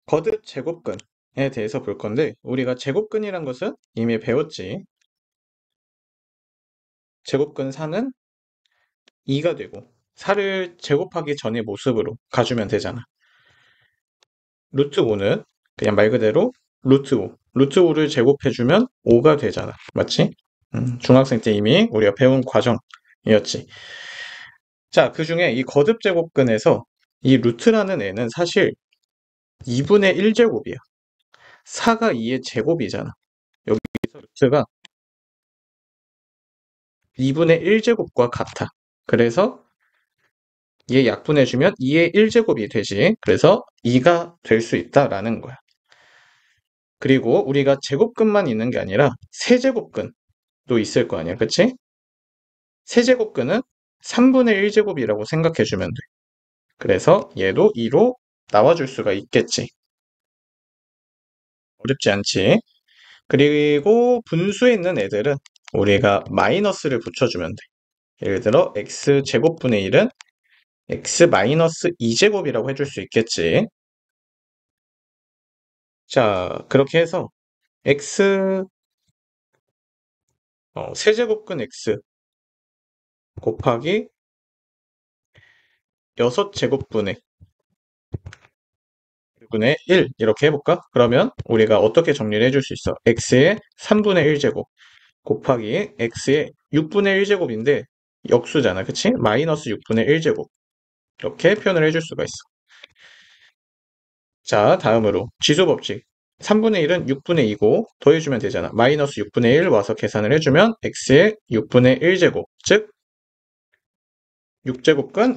거듭 제곱근에 대해서 볼 건데, 우리가 제곱근이란 것은 이미 배웠지. 제곱근 4는 2가 되고 4를 제곱하기 전의 모습으로 가주면 되잖아. 루트 5는 그냥 말 그대로 루트 5. 루트 5를 제곱해주면 5가 되잖아. 맞지? 중학생 때 이미 우리가 배운 과정이었지. 자, 그 중에 이 거듭 제곱근에서 이 루트라는 애는 사실 2분의 1제곱이야. 4가 2의 제곱이잖아. 여기서 루트가 2분의 1제곱과 같아. 그래서 얘 약분해주면 2의 1제곱이 되지. 그래서 2가 될 수 있다라는 거야. 그리고 우리가 제곱근만 있는 게 아니라 세제곱근도 있을 거 아니야. 그치? 세제곱근은 3분의 1제곱이라고 생각해주면 돼. 그래서 얘도 2로 나와줄 수가 있겠지. 어렵지 않지? 그리고 분수에 있는 애들은 우리가 마이너스를 붙여주면 돼. 예를 들어 x제곱분의 1은 x 마이너스 2제곱이라고 해줄 수 있겠지. 자, 그렇게 해서 x 세제곱근 x 곱하기 6제곱분의 분의 1 이렇게 해볼까? 그러면 우리가 어떻게 정리를 해줄 수 있어? x의 3분의 1제곱 곱하기 x의 6분의 1제곱인데 역수잖아. 그치? 마이너스 6분의 1제곱 이렇게 표현을 해줄 수가 있어. 자, 다음으로 지수법칙. 3분의 1은 6분의 2고 더해주면 되잖아. 마이너스 6분의 1 와서 계산을 해주면 x의 6분의 1제곱, 즉 6제곱근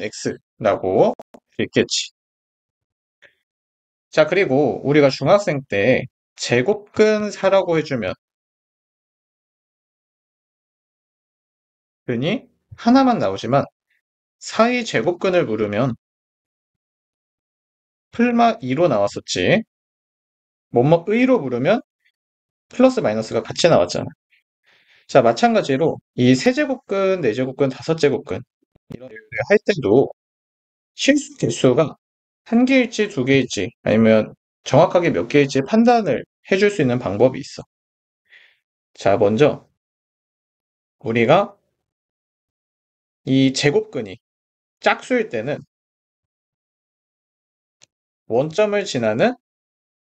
x라고 있겠지. 자, 그리고 우리가 중학생 때 제곱근 사라고 해주면 근이 하나만 나오지만 4의 제곱근을 물으면 플마 2로 나왔었지. 뭐뭐의로 물으면 플러스 마이너스가 같이 나왔잖아. 자, 마찬가지로 이 세제곱근, 네제곱근, 다섯제곱근 이런 일을 할 때도 실수 개수가 한 개일지 두 개일지 아니면 정확하게 몇 개일지 판단을 해줄 수 있는 방법이 있어. 자, 먼저 우리가 이 제곱근이 짝수일 때는 원점을 지나는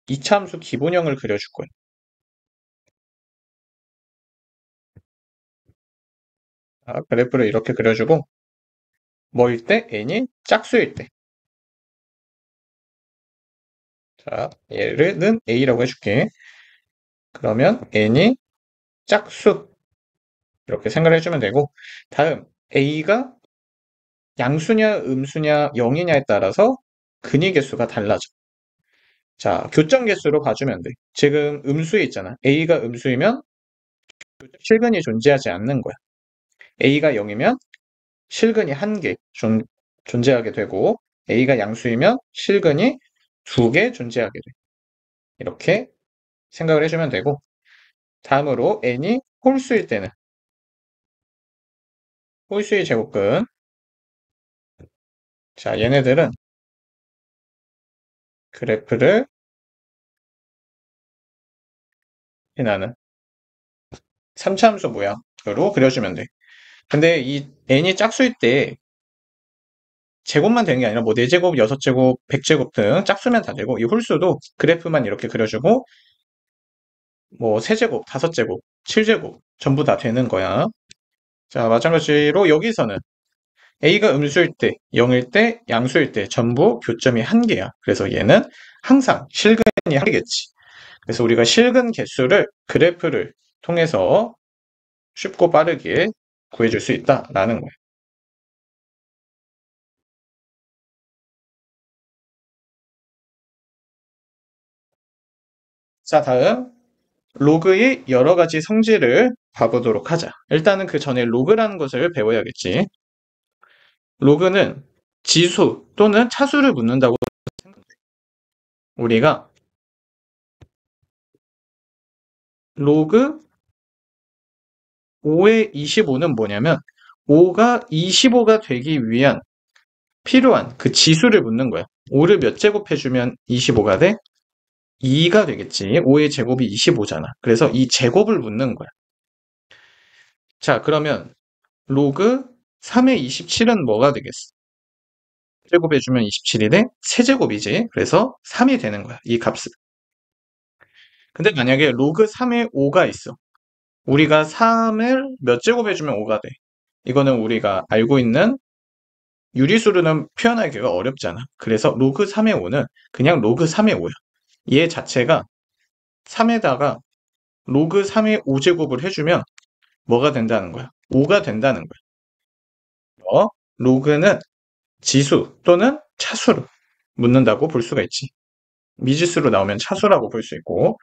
이차함수 기본형을 그려줄 거야. 자, 그래프를 이렇게 그려주고 뭐일 때? n이 짝수일 때. 자, 얘는 a라고 해줄게. 그러면 n이 짝수 이렇게 생각을 해주면 되고 다음 a가 양수냐 음수냐 0이냐에 따라서 근의 개수가 달라져. 자, 교점 개수로 봐주면 돼. 지금 음수에 있잖아. a가 음수이면 실근이 존재하지 않는 거야. a가 0이면 실근이 한 개 존재하게 되고 a가 양수이면 실근이 두 개 존재하게 돼. 이렇게 생각을 해주면 되고 다음으로 n이 홀수일 때는 홀수의 제곱근. 자, 얘네들은 그래프를 나는 3차함수 모양으로 그려주면 돼. 근데 이 n이 짝수일 때 제곱만 되는 게 아니라 뭐 4제곱, 6제곱, 100제곱 등 짝수면 다 되고 이 홀수도 그래프만 이렇게 그려주고 뭐 3제곱, 5제곱, 7제곱 전부 다 되는 거야. 자, 마찬가지로 여기서는 a가 음수일 때, 0일 때, 양수일 때 전부 교점이 한 개야. 그래서 얘는 항상 실근이 한 개겠지. 그래서 우리가 실근 개수를 그래프를 통해서 쉽고 빠르게 구해줄 수 있다라는 거예요. 자, 다음 로그의 여러 가지 성질을 봐보도록 하자. 일단은 그 전에 로그라는 것을 배워야겠지. 로그는 지수 또는 차수를 묻는다고 우리가 로그 5의 25는 뭐냐면 5가 25가 되기 위한 필요한 그 지수를 묻는 거야. 5를 몇 제곱해주면 25가 돼? 2가 되겠지. 5의 제곱이 25잖아. 그래서 이 제곱을 묻는 거야. 자, 그러면 로그 3의 27은 뭐가 되겠어? 제곱해주면 27이 돼? 세제곱이지. 그래서 3이 되는 거야. 이 값은. 근데 만약에 로그 3의 5가 있어. 우리가 3을 몇 제곱해주면 5가 돼? 이거는 우리가 알고 있는 유리수로는 표현하기가 어렵잖아. 그래서 로그 3의 5는 그냥 로그 3의 5야. 얘 자체가 3에다가 로그 3의 5제곱을 해주면 뭐가 된다는 거야? 5가 된다는 거야. 로그는 지수 또는 차수로 묻는다고 볼 수가 있지. 미지수로 나오면 차수라고 볼 수 있고.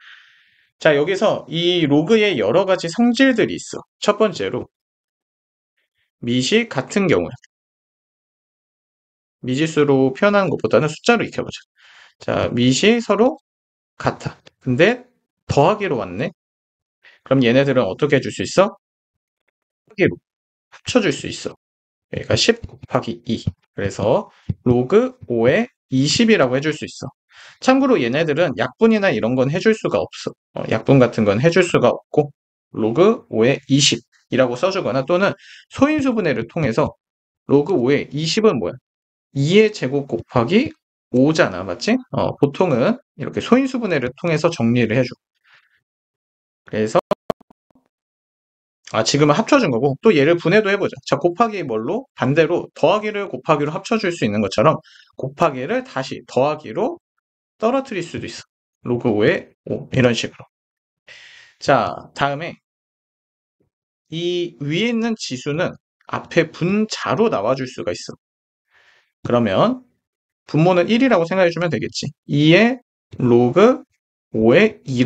자, 여기서 이 로그에 여러 가지 성질들이 있어. 첫 번째로 미시 같은 경우야. 미지수로 표현하는 것보다는 숫자로 익혀보자. 자, 미시 서로 같아. 근데 더하기로 왔네. 그럼 얘네들은 어떻게 해줄 수 있어? 더하기로 합쳐줄 수 있어. 그러니까 10 곱하기 2. 그래서 로그 5에 20이라고 해줄 수 있어. 참고로 얘네들은 약분이나 이런 건 해줄 수가 없어. 약분 같은 건 해줄 수가 없고 로그 5에 20이라고 써주거나 또는 소인수분해를 통해서 로그 5에 20은 뭐야? 2의 제곱 곱하기 5잖아, 맞지? 보통은 이렇게 소인수분해를 통해서 정리를 해줘. 그래서 지금은 합쳐준 거고 또 얘를 분해도 해보자. 자, 곱하기 뭘로? 반대로 더하기를 곱하기로 합쳐줄 수 있는 것처럼 곱하기를 다시 더하기로 떨어뜨릴 수도 있어. 로그 5에 5 이런 식으로. 자, 다음에 이 위에 있는 지수는 앞에 분자로 나와줄 수가 있어. 그러면 분모는 1이라고 생각해주면 되겠지. 2의 로그 5의 2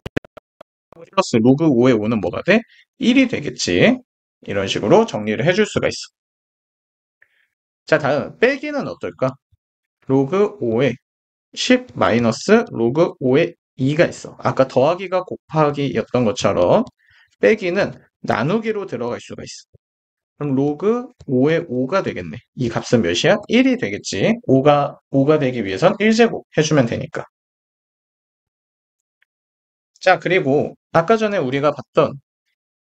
플러스 로그 5의 5는 뭐가 돼? 1이 되겠지. 이런 식으로 정리를 해줄 수가 있어. 자, 다음 빼기는 어떨까? 로그 5에 10 마이너스 로그 5의 2가 있어. 아까 더하기가 곱하기였던 것처럼 빼기는 나누기로 들어갈 수가 있어. 그럼 로그 5의 5가 되겠네. 이 값은 몇이야? 1이 되겠지. 5가 되기 위해선 1제곱 해주면 되니까. 자, 그리고 아까 전에 우리가 봤던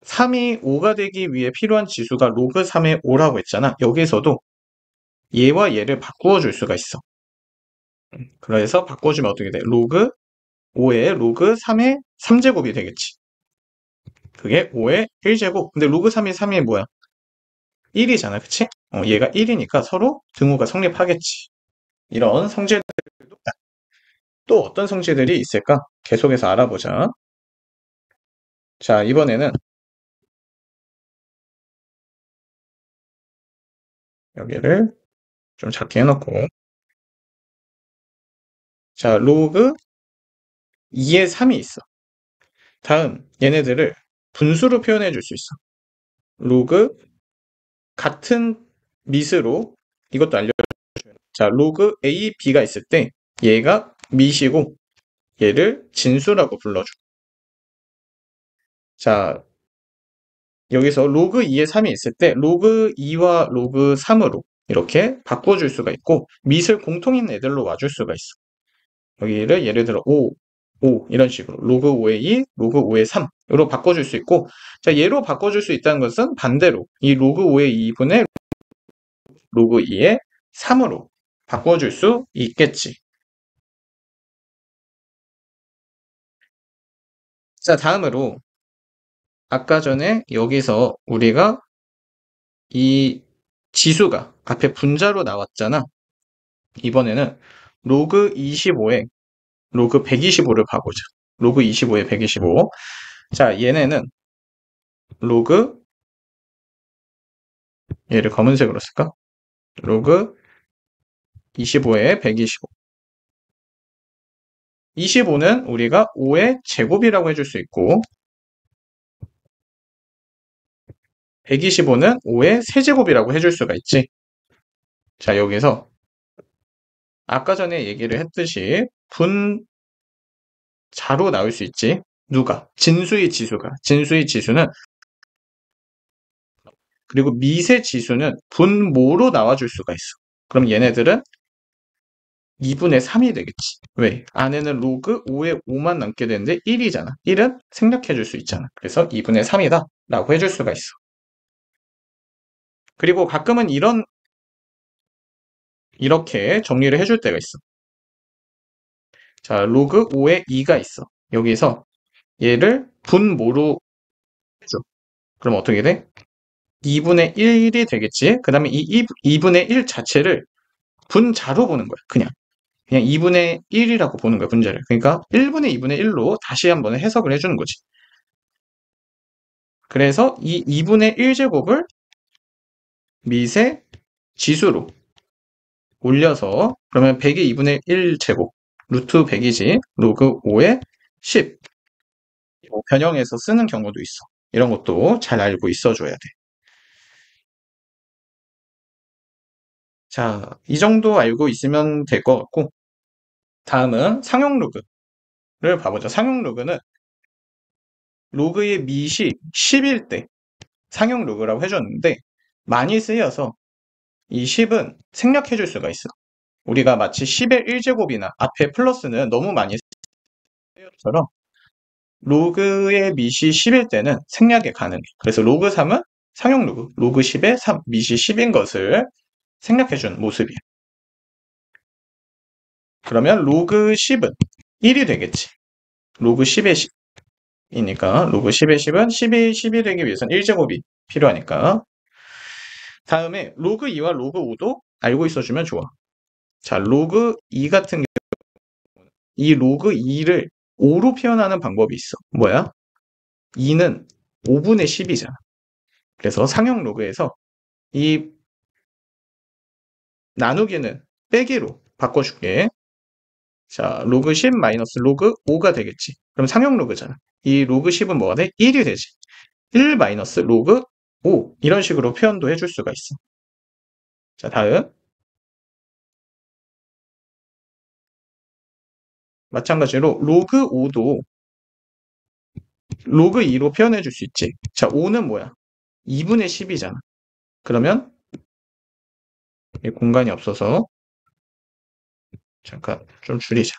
3이 5가 되기 위해 필요한 지수가 로그 3의 5라고 했잖아. 여기서도 얘와 얘를 바꾸어 줄 수가 있어. 그래서 바꿔주면 어떻게 돼? 로그 5의 로그 3의 3제곱이 되겠지. 그게 5의 1제곱. 근데 로그 3이 3이 뭐야? 1이잖아. 그치? 얘가 1이니까 서로 등호가 성립하겠지. 이런 성질들도 있다. 또 어떤 성질들이 있을까? 계속해서 알아보자. 자, 이번에는 여기를 좀 작게 해놓고 자, 로그 2의 3이 있어. 다음 얘네들을 분수로 표현해 줄 수 있어. 로그 같은 밑으로 이것도 알려. 자, 로그 A, B가 있을 때 얘가 밑이고 얘를 진수라고 불러줘. 자, 여기서 로그 2의 3이 있을 때 로그 2와 로그 3으로 이렇게 바꿔줄 수가 있고 밑을 공통인 애들로 와줄 수가 있어. 여기를 예를 들어 5, 5 이런 식으로 로그 5의 2, 로그 5의 3으로 바꿔줄 수 있고 자, 얘로 바꿔줄 수 있다는 것은 반대로 이 로그 5의 2분의 로그 2의 3으로 바꿔줄 수 있겠지. 자, 다음으로 아까 전에 여기서 우리가 이 지수가 앞에 분자로 나왔잖아. 이번에는 로그 25에 로그 125를 봐보자. 로그 25에 125. 자, 얘네는 로그 얘를 검은색으로 쓸까? 로그 25에 125. 25는 우리가 5의 제곱이라고 해줄 수 있고 125는 5의 세제곱이라고 해줄 수가 있지. 자, 여기서 아까 전에 얘기를 했듯이 분자로 나올 수 있지. 누가? 진수의 지수가. 진수의 지수는 그리고 미세 지수는 분모로 나와줄 수가 있어. 그럼 얘네들은 2분의 3이 되겠지. 왜? 안에는 로그 5에 5만 남게 되는데 1이잖아. 1은 생략해 줄 수 있잖아. 그래서 2분의 3이다 라고 해줄 수가 있어. 그리고 가끔은 이렇게 정리를 해줄 때가 있어. 자, 로그 5에 2가 있어. 여기서 얘를 분모로 해줘. 그럼 어떻게 돼? 2분의 1이 되겠지? 그 다음에 이 2분의 1 자체를 분자로 보는 거야. 그냥 2분의 1이라고 보는 거야, 분자를. 그러니까 1분의 2분의 1로 다시 한번 해석을 해주는 거지. 그래서 이 2분의 1제곱을 밑에 지수로 올려서 그러면 100의 2분의 1제곱 루트 100이지 로그 5의 10 변형해서 쓰는 경우도 있어. 이런 것도 잘 알고 있어줘야 돼. 자, 이 정도 알고 있으면 될 것 같고 다음은 상용 로그를 봐보자. 상용 로그는 로그의 밑이 10일 때 상용 로그라고 해줬는데 많이 쓰여서 이 10은 생략해 줄 수가 있어. 우리가 마치 10의 1제곱이나 앞에 플러스는 너무 많이 쓰여서 것처럼 로그의 밑이 10일 때는 생략이 가능해. 그래서 로그 3은 상용 로그 10의 밑이 10인 것을 생략해준 모습이야. 그러면 로그 10은 1이 되겠지. 로그 10의 10이니까 로그 10의 10은 10이 되기 위해서는 1제곱이 필요하니까. 다음에 로그 2와 로그 5도 알고 있어주면 좋아. 자, 로그 2 같은 경우 이 로그 2를 5로 표현하는 방법이 있어. 뭐야? 2는 5분의 10이잖아. 그래서 상용 로그에서 이 나누기는 빼기로 바꿔줄게. 자, 로그 10 마이너스 로그 5가 되겠지. 그럼 상용 로그잖아. 이 로그 10은 뭐가 돼? 1이 되지. 1 마이너스 로그 5 이런 식으로 표현도 해줄 수가 있어. 자, 다음 마찬가지로 로그 5도 로그 2로 표현해 줄 수 있지. 자, 5는 뭐야? 2분의 10이잖아. 그러면 공간이 없어서 잠깐 좀 줄이자.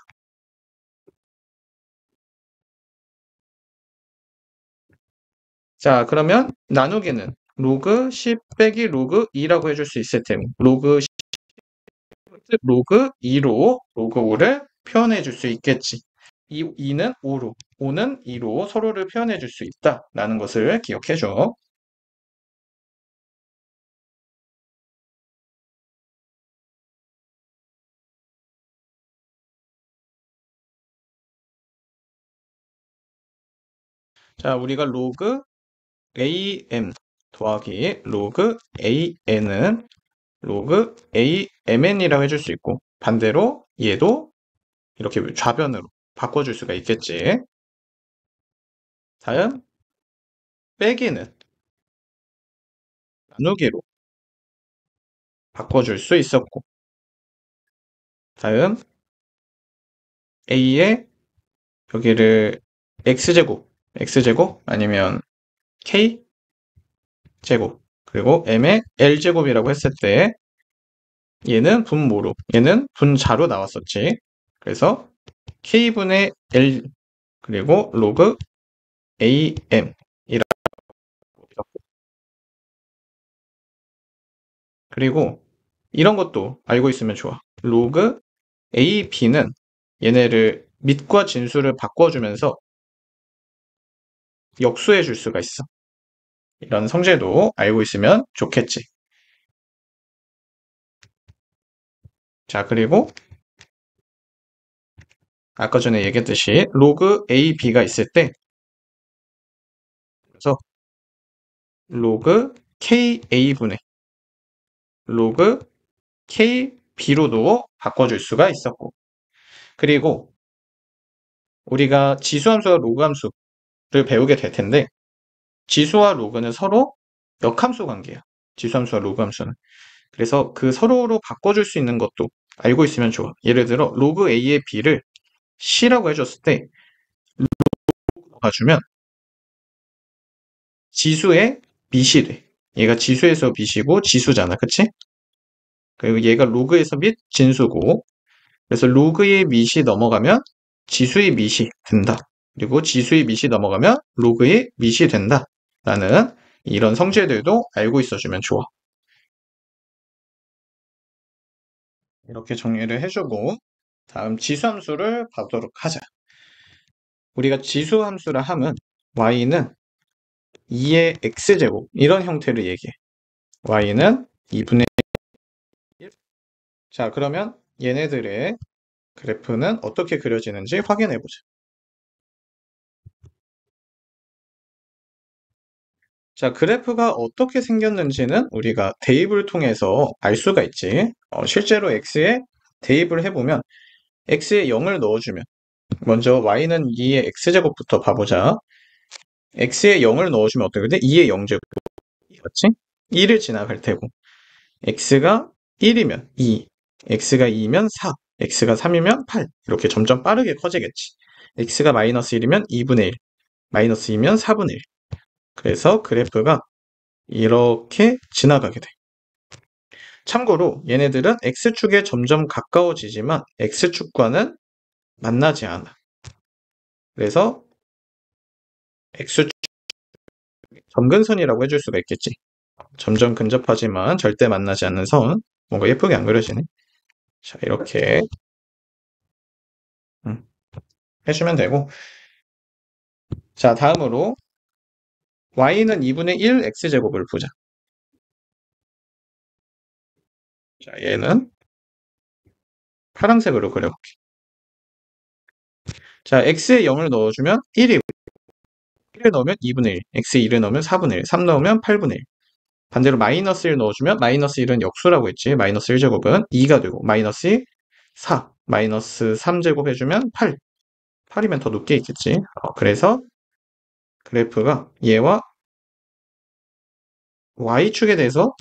자, 그러면 나누기는 로그 10 빼기 로그 2라고 해줄 수 있을 테고 로그 10 로그 2로 로그 5를 표현해 줄 수 있겠지. 이 2는 5로 5는 2로 서로를 표현해 줄 수 있다라는 것을 기억해 줘. 자, 우리가 로그 am 더하기 로그 an은 로그 amn이라고 해줄 수 있고 반대로 얘도 이렇게 좌변으로 바꿔줄 수가 있겠지. 다음 빼기는 나누기로 바꿔줄 수 있었고 다음 a의 여기를 x제곱 아니면 k제곱 그리고 m의 l제곱이라고 했을 때 얘는 분모로 얘는 분자로 나왔었지. 그래서 k분의 l 그리고 로그 am 이라고 그리고 이런 것도 알고 있으면 좋아. 로그 a, b는 얘네를 밑과 진수를 바꿔주면서 역수해 줄 수가 있어. 이런 성질도 알고 있으면 좋겠지. 자, 그리고 아까 전에 얘기했듯이 로그 a, b가 있을 때 그래서 로그 ka분의 로그 kb로도 바꿔줄 수가 있었고 그리고 우리가 지수함수와 로그함수를 배우게 될 텐데 지수와 로그는 서로 역함수 관계야. 지수함수와 로그함수는. 그래서 그 서로로 바꿔줄 수 있는 것도 알고 있으면 좋아. 예를 들어 로그 a의 b를 c라고 해줬을 때 봐주면 지수의 밑이 돼. 얘가 지수에서 밑이고 지수잖아. 그치? 그리고 얘가 로그에서 밑 진수고 그래서 로그의 밑이 넘어가면 지수의 밑이 된다. 그리고 지수의 밑이 넘어가면 로그의 밑이 된다. 라는 이런 성질들도 알고 있어주면 좋아. 이렇게 정리를 해주고 다음 지수함수를 보도록 하자. 우리가 지수함수라 함은 y는 2의 x제곱 이런 형태를 얘기해. y는 2분의 1. 자, 그러면 얘네들의 그래프는 어떻게 그려지는지 확인해 보자. 자, 그래프가 어떻게 생겼는지는 우리가 대입을 통해서 알 수가 있지. 실제로 x에 대입을 해보면 x에 0을 넣어주면 먼저 y는 2의 x제곱부터 봐보자. x에 0을 넣어주면 어떻게 돼? 2의 0제곱. 그렇지? 1을 지나갈 테고 x가 1이면 2, x가 2면 4, x가 3이면 8 이렇게 점점 빠르게 커지겠지. x가 마이너스 1이면 2분의 1, 마이너스 2면 4분의 1. 그래서 그래프가 이렇게 지나가게 돼. 참고로 얘네들은 x축에 점점 가까워지지만 x축과는 만나지 않아. 그래서 x축 점근선이라고 해줄 수가 있겠지. 점점 근접하지만 절대 만나지 않는 선. 뭔가 예쁘게 안 그려지네. 자, 이렇게 해주면 되고. 자, 다음으로 y는 2분의 1 x제곱을 보자. 자, 얘는 파란색으로 그려볼게. 자, x에 0을 넣어주면 1이고 1을 넣으면 2분의 1, x에 1을 넣으면 4분의 1, 3 넣으면 8분의 1. 반대로 마이너스 1 넣어주면 마이너스 1은 역수라고 했지. 마이너스 1제곱은 2가 되고 마이너스 4, 마이너스 3제곱 해주면 8. 8이면 더 높게 있겠지. 그래서 그래프가 얘와 y축에 대해서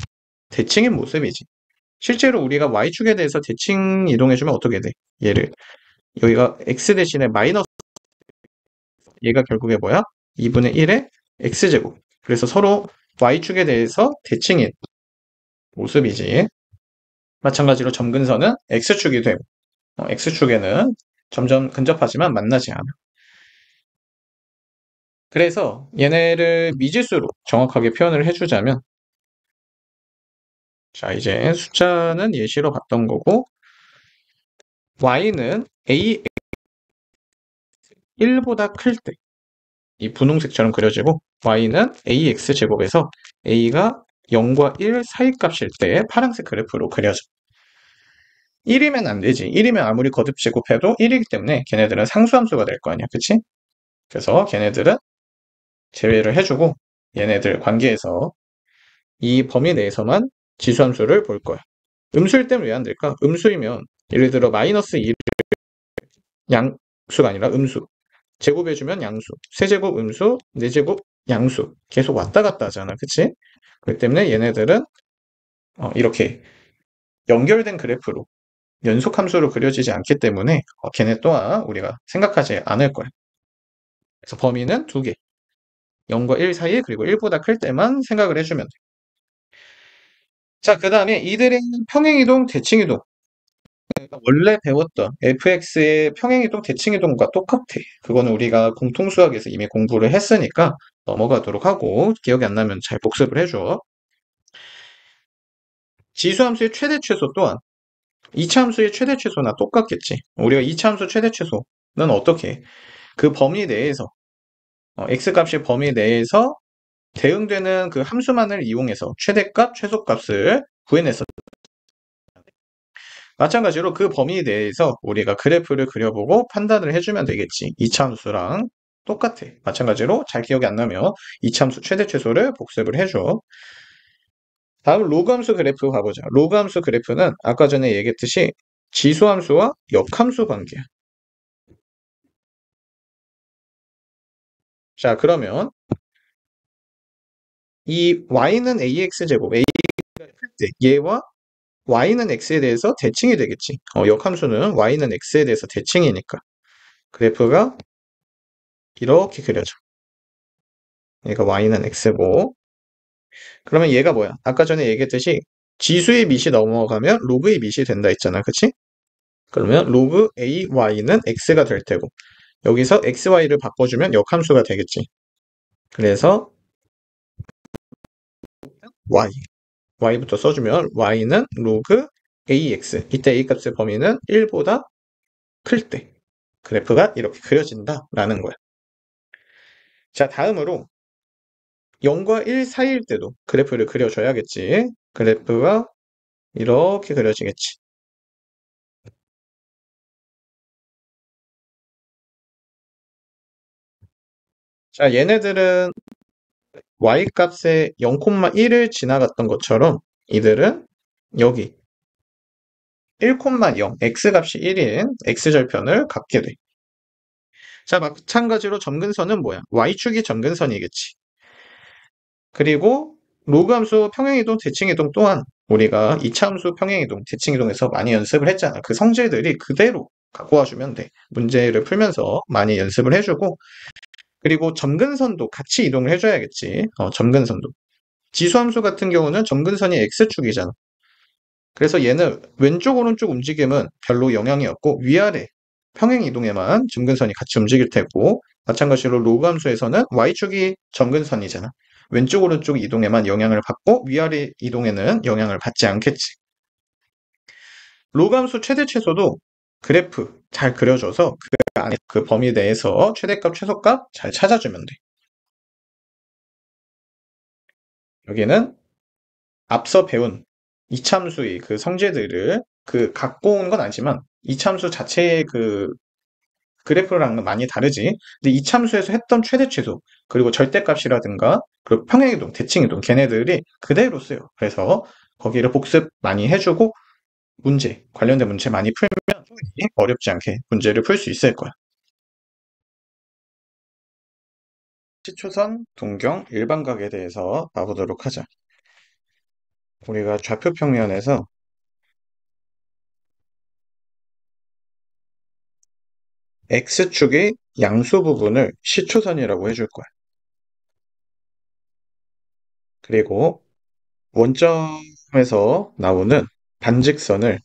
대칭인 모습이지. 실제로 우리가 y축에 대해서 대칭 이동해주면 어떻게 돼? 얘를 여기가 x 대신에 마이너스 얘가 결국에 뭐야? 2분의 1의 x제곱. 그래서 서로 y축에 대해서 대칭인 모습이지. 마찬가지로 점근선은 x축이 되고 x축에는 점점 근접하지만 만나지 않아. 그래서 얘네를 미지수로 정확하게 표현을 해주자면 자, 이제 숫자는 예시로 봤던 거고 y는 a 1보다 클 때 이 분홍색처럼 그려지고 y는 ax 제곱에서 a가 0과 1 사이 값일 때 파란색 그래프로 그려져. 1이면 안 되지. 1이면 아무리 거듭 제곱해도 1이기 때문에 걔네들은 상수함수가 될 거 아니야. 그치? 그래서 걔네들은 제외를 해주고 얘네들 관계에서 이 범위 내에서만 지수함수를 볼 거야. 음수일 때는 왜 안 될까? 음수이면 예를 들어 마이너스 1 양수가 아니라 음수. 제곱해주면 양수. 세제곱 음수, 네제곱 양수. 계속 왔다 갔다 하잖아. 그치? 그렇기 때문에 얘네들은 이렇게 연결된 그래프로 연속함수로 그려지지 않기 때문에 걔네 또한 우리가 생각하지 않을 거야. 그래서 범위는 두 개. 0과 1 사이 그리고 1보다 클 때만 생각을 해주면 돼. 자, 그 다음에 이들의 평행이동, 대칭이동. 원래 배웠던 fx의 평행이동, 대칭이동과 똑같아. 그거는 우리가 공통수학에서 이미 공부를 했으니까 넘어가도록 하고 기억이 안 나면 잘 복습을 해줘. 지수함수의 최대 최소 또한 2차 함수의 최대 최소나 똑같겠지. 우리가 2차 함수 최대 최소는 어떻게 해? 그 범위 내에서 x값의 범위 내에서 대응되는 그 함수만을 이용해서 최대값, 최소값을 구해냈었. 마찬가지로 그 범위 내에서 우리가 그래프를 그려보고 판단을 해주면 되겠지. 2차 함수랑 똑같아. 마찬가지로 잘 기억이 안 나면 2차 함수 최대 최소를 복습을 해줘. 다음 로그 함수 그래프 가보자. 로그 함수 그래프는 아까 전에 얘기했듯이 지수 함수와 역함수 관계야. 자, 그러면 이 y는 ax제곱, a가 클 때 얘와 y는 x에 대해서 대칭이 되겠지. 역함수는 y는 x에 대해서 대칭이니까. 그래프가 이렇게 그려져. 얘가 y는 x고. 그러면 얘가 뭐야? 아까 전에 얘기했듯이 지수의 밑이 넘어가면 로그의 밑이 된다 했잖아. 그치? 그러면 로그 AY는 X가 될 테고, 여기서 XY를 바꿔주면 역함수가 되겠지. 그래서 Y, Y부터 써주면 Y는 로그 AX, 이때 A 값의 범위는 1보다 클 때 그래프가 이렇게 그려진다라는 거야. 자, 다음으로 0과 1 사이일 때도 그래프를 그려줘야겠지. 그래프가 이렇게 그려지겠지. 자, 얘네들은 y값의 0,1을 지나갔던 것처럼 이들은 여기 1,0 x값이 1인 x절편을 갖게 돼. 자, 마찬가지로 점근선은 뭐야? y축이 점근선이겠지. 그리고 로그 함수 평행이동, 대칭이동 또한 우리가 이차 함수 평행이동, 대칭이동에서 많이 연습을 했잖아. 그 성질들이 그대로 갖고 와주면 돼. 문제를 풀면서 많이 연습을 해주고, 그리고 점근선도 같이 이동을 해줘야겠지. 점근선도. 지수함수 같은 경우는 점근선이 x축이잖아. 그래서 얘는 왼쪽 오른쪽 움직임은 별로 영향이 없고 위아래 평행 이동에만 점근선이 같이 움직일 테고, 마찬가지로 로그 함수에서는 y축이 점근선이잖아. 왼쪽 오른쪽 이동에만 영향을 받고 위아래 이동에는 영향을 받지 않겠지. 로그 함수 최대 최소도 그래프 잘 그려줘서 그 안에 그 범위 내에서 최대값 최소값 잘 찾아주면 돼. 여기는 앞서 배운 이참수의 그 성질들을 그 갖고 온 건 아니지만 이참수 자체의 그 그래프랑은 많이 다르지. 근데 이참수에서 했던 최대 최소 그리고 절대값이라든가 그리고 평행이동, 대칭이동 걔네들이 그대로 써요. 그래서 거기를 복습 많이 해주고 문제 관련된 문제 많이 풀면 충분히 어렵지 않게 문제를 풀 수 있을 거야. 시초선, 동경, 일반각에 대해서 봐보도록 하자. 우리가 좌표 평면에서 X축의 양수 부분을 시초선이라고 해줄 거야. 그리고 원점에서 나오는 반직선을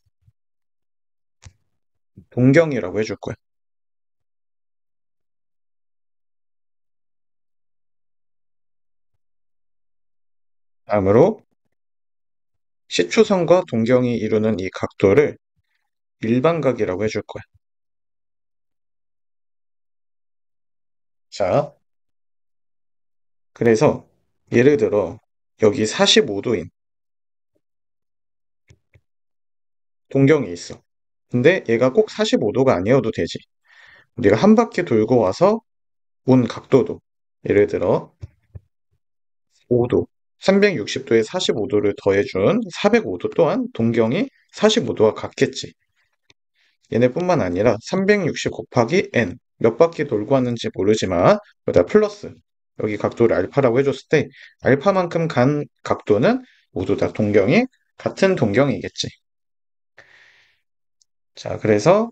동경이라고 해줄 거야. 다음으로 시초선과 동경이 이루는 이 각도를 일반각이라고 해줄 거야. 자, 그래서 예를 들어 여기 45도인 동경이 있어. 근데 얘가 꼭 45도가 아니어도 되지. 우리가 한 바퀴 돌고 와서 온 각도도 예를 들어 5도, 360도에 45도를 더해준 405도 또한 동경이 45도와 같겠지. 얘네뿐만 아니라 360 곱하기 n 몇 바퀴 돌고 왔는지 모르지만 여기다 플러스 여기 각도를 알파라고 해줬을 때 알파만큼 간 각도는 모두 다 동경이 같은 동경이겠지. 자, 그래서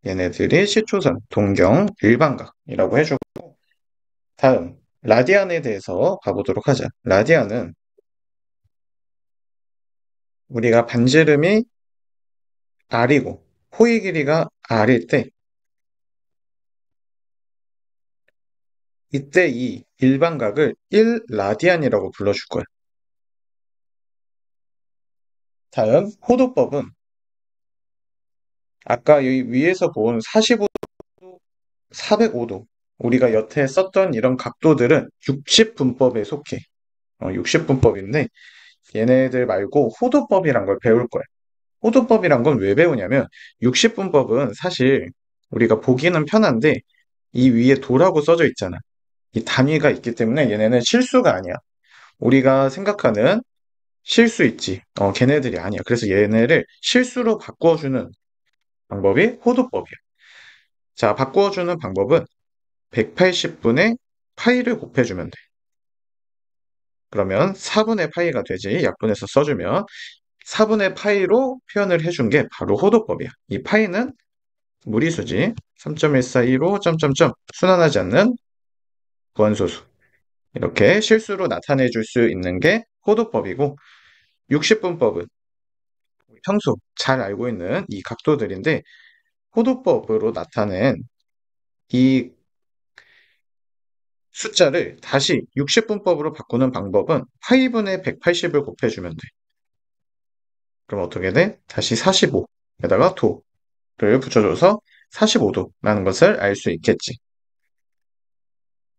얘네들이 시초선, 동경, 일반각이라고 해주고 다음 라디안에 대해서 가보도록 하자. 라디안은 우리가 반지름이 r이고 호의 길이가 r일 때 이때 이 일반각을 1라디안이라고 불러줄 거야. 다음 호도법은 아까 여기 위에서 본 45도, 405도 우리가 여태 썼던 이런 각도들은 60분법에 속해. 60분법인데 얘네들 말고 호도법이란 걸 배울 거야. 호도법이란 건 왜 배우냐면 60분법은 사실 우리가 보기는 편한데 이 위에 도라고 써져 있잖아. 이 단위가 있기 때문에 얘네는 실수가 아니야. 우리가 생각하는 실수 있지. 걔네들이 아니야. 그래서 얘네를 실수로 바꿔주는 방법이 호도법이야. 자, 바꿔주는 방법은 180분의 파이를 곱해주면 돼. 그러면 4분의 파이가 되지. 약분해서 써주면 4분의 파이로 표현을 해준 게 바로 호도법이야. 이 파이는 무리수지. 3.142로 점점점 순환하지 않는 무한소수. 이렇게 실수로 나타내 줄 수 있는 게 호도법이고 60분법은 평소 잘 알고 있는 이 각도들인데 호도법으로 나타낸 이 숫자를 다시 60분법으로 바꾸는 방법은 파이분의 180을 곱해주면 돼. 그럼 어떻게 돼? 다시 45에다가 도를 붙여줘서 45도라는 것을 알 수 있겠지.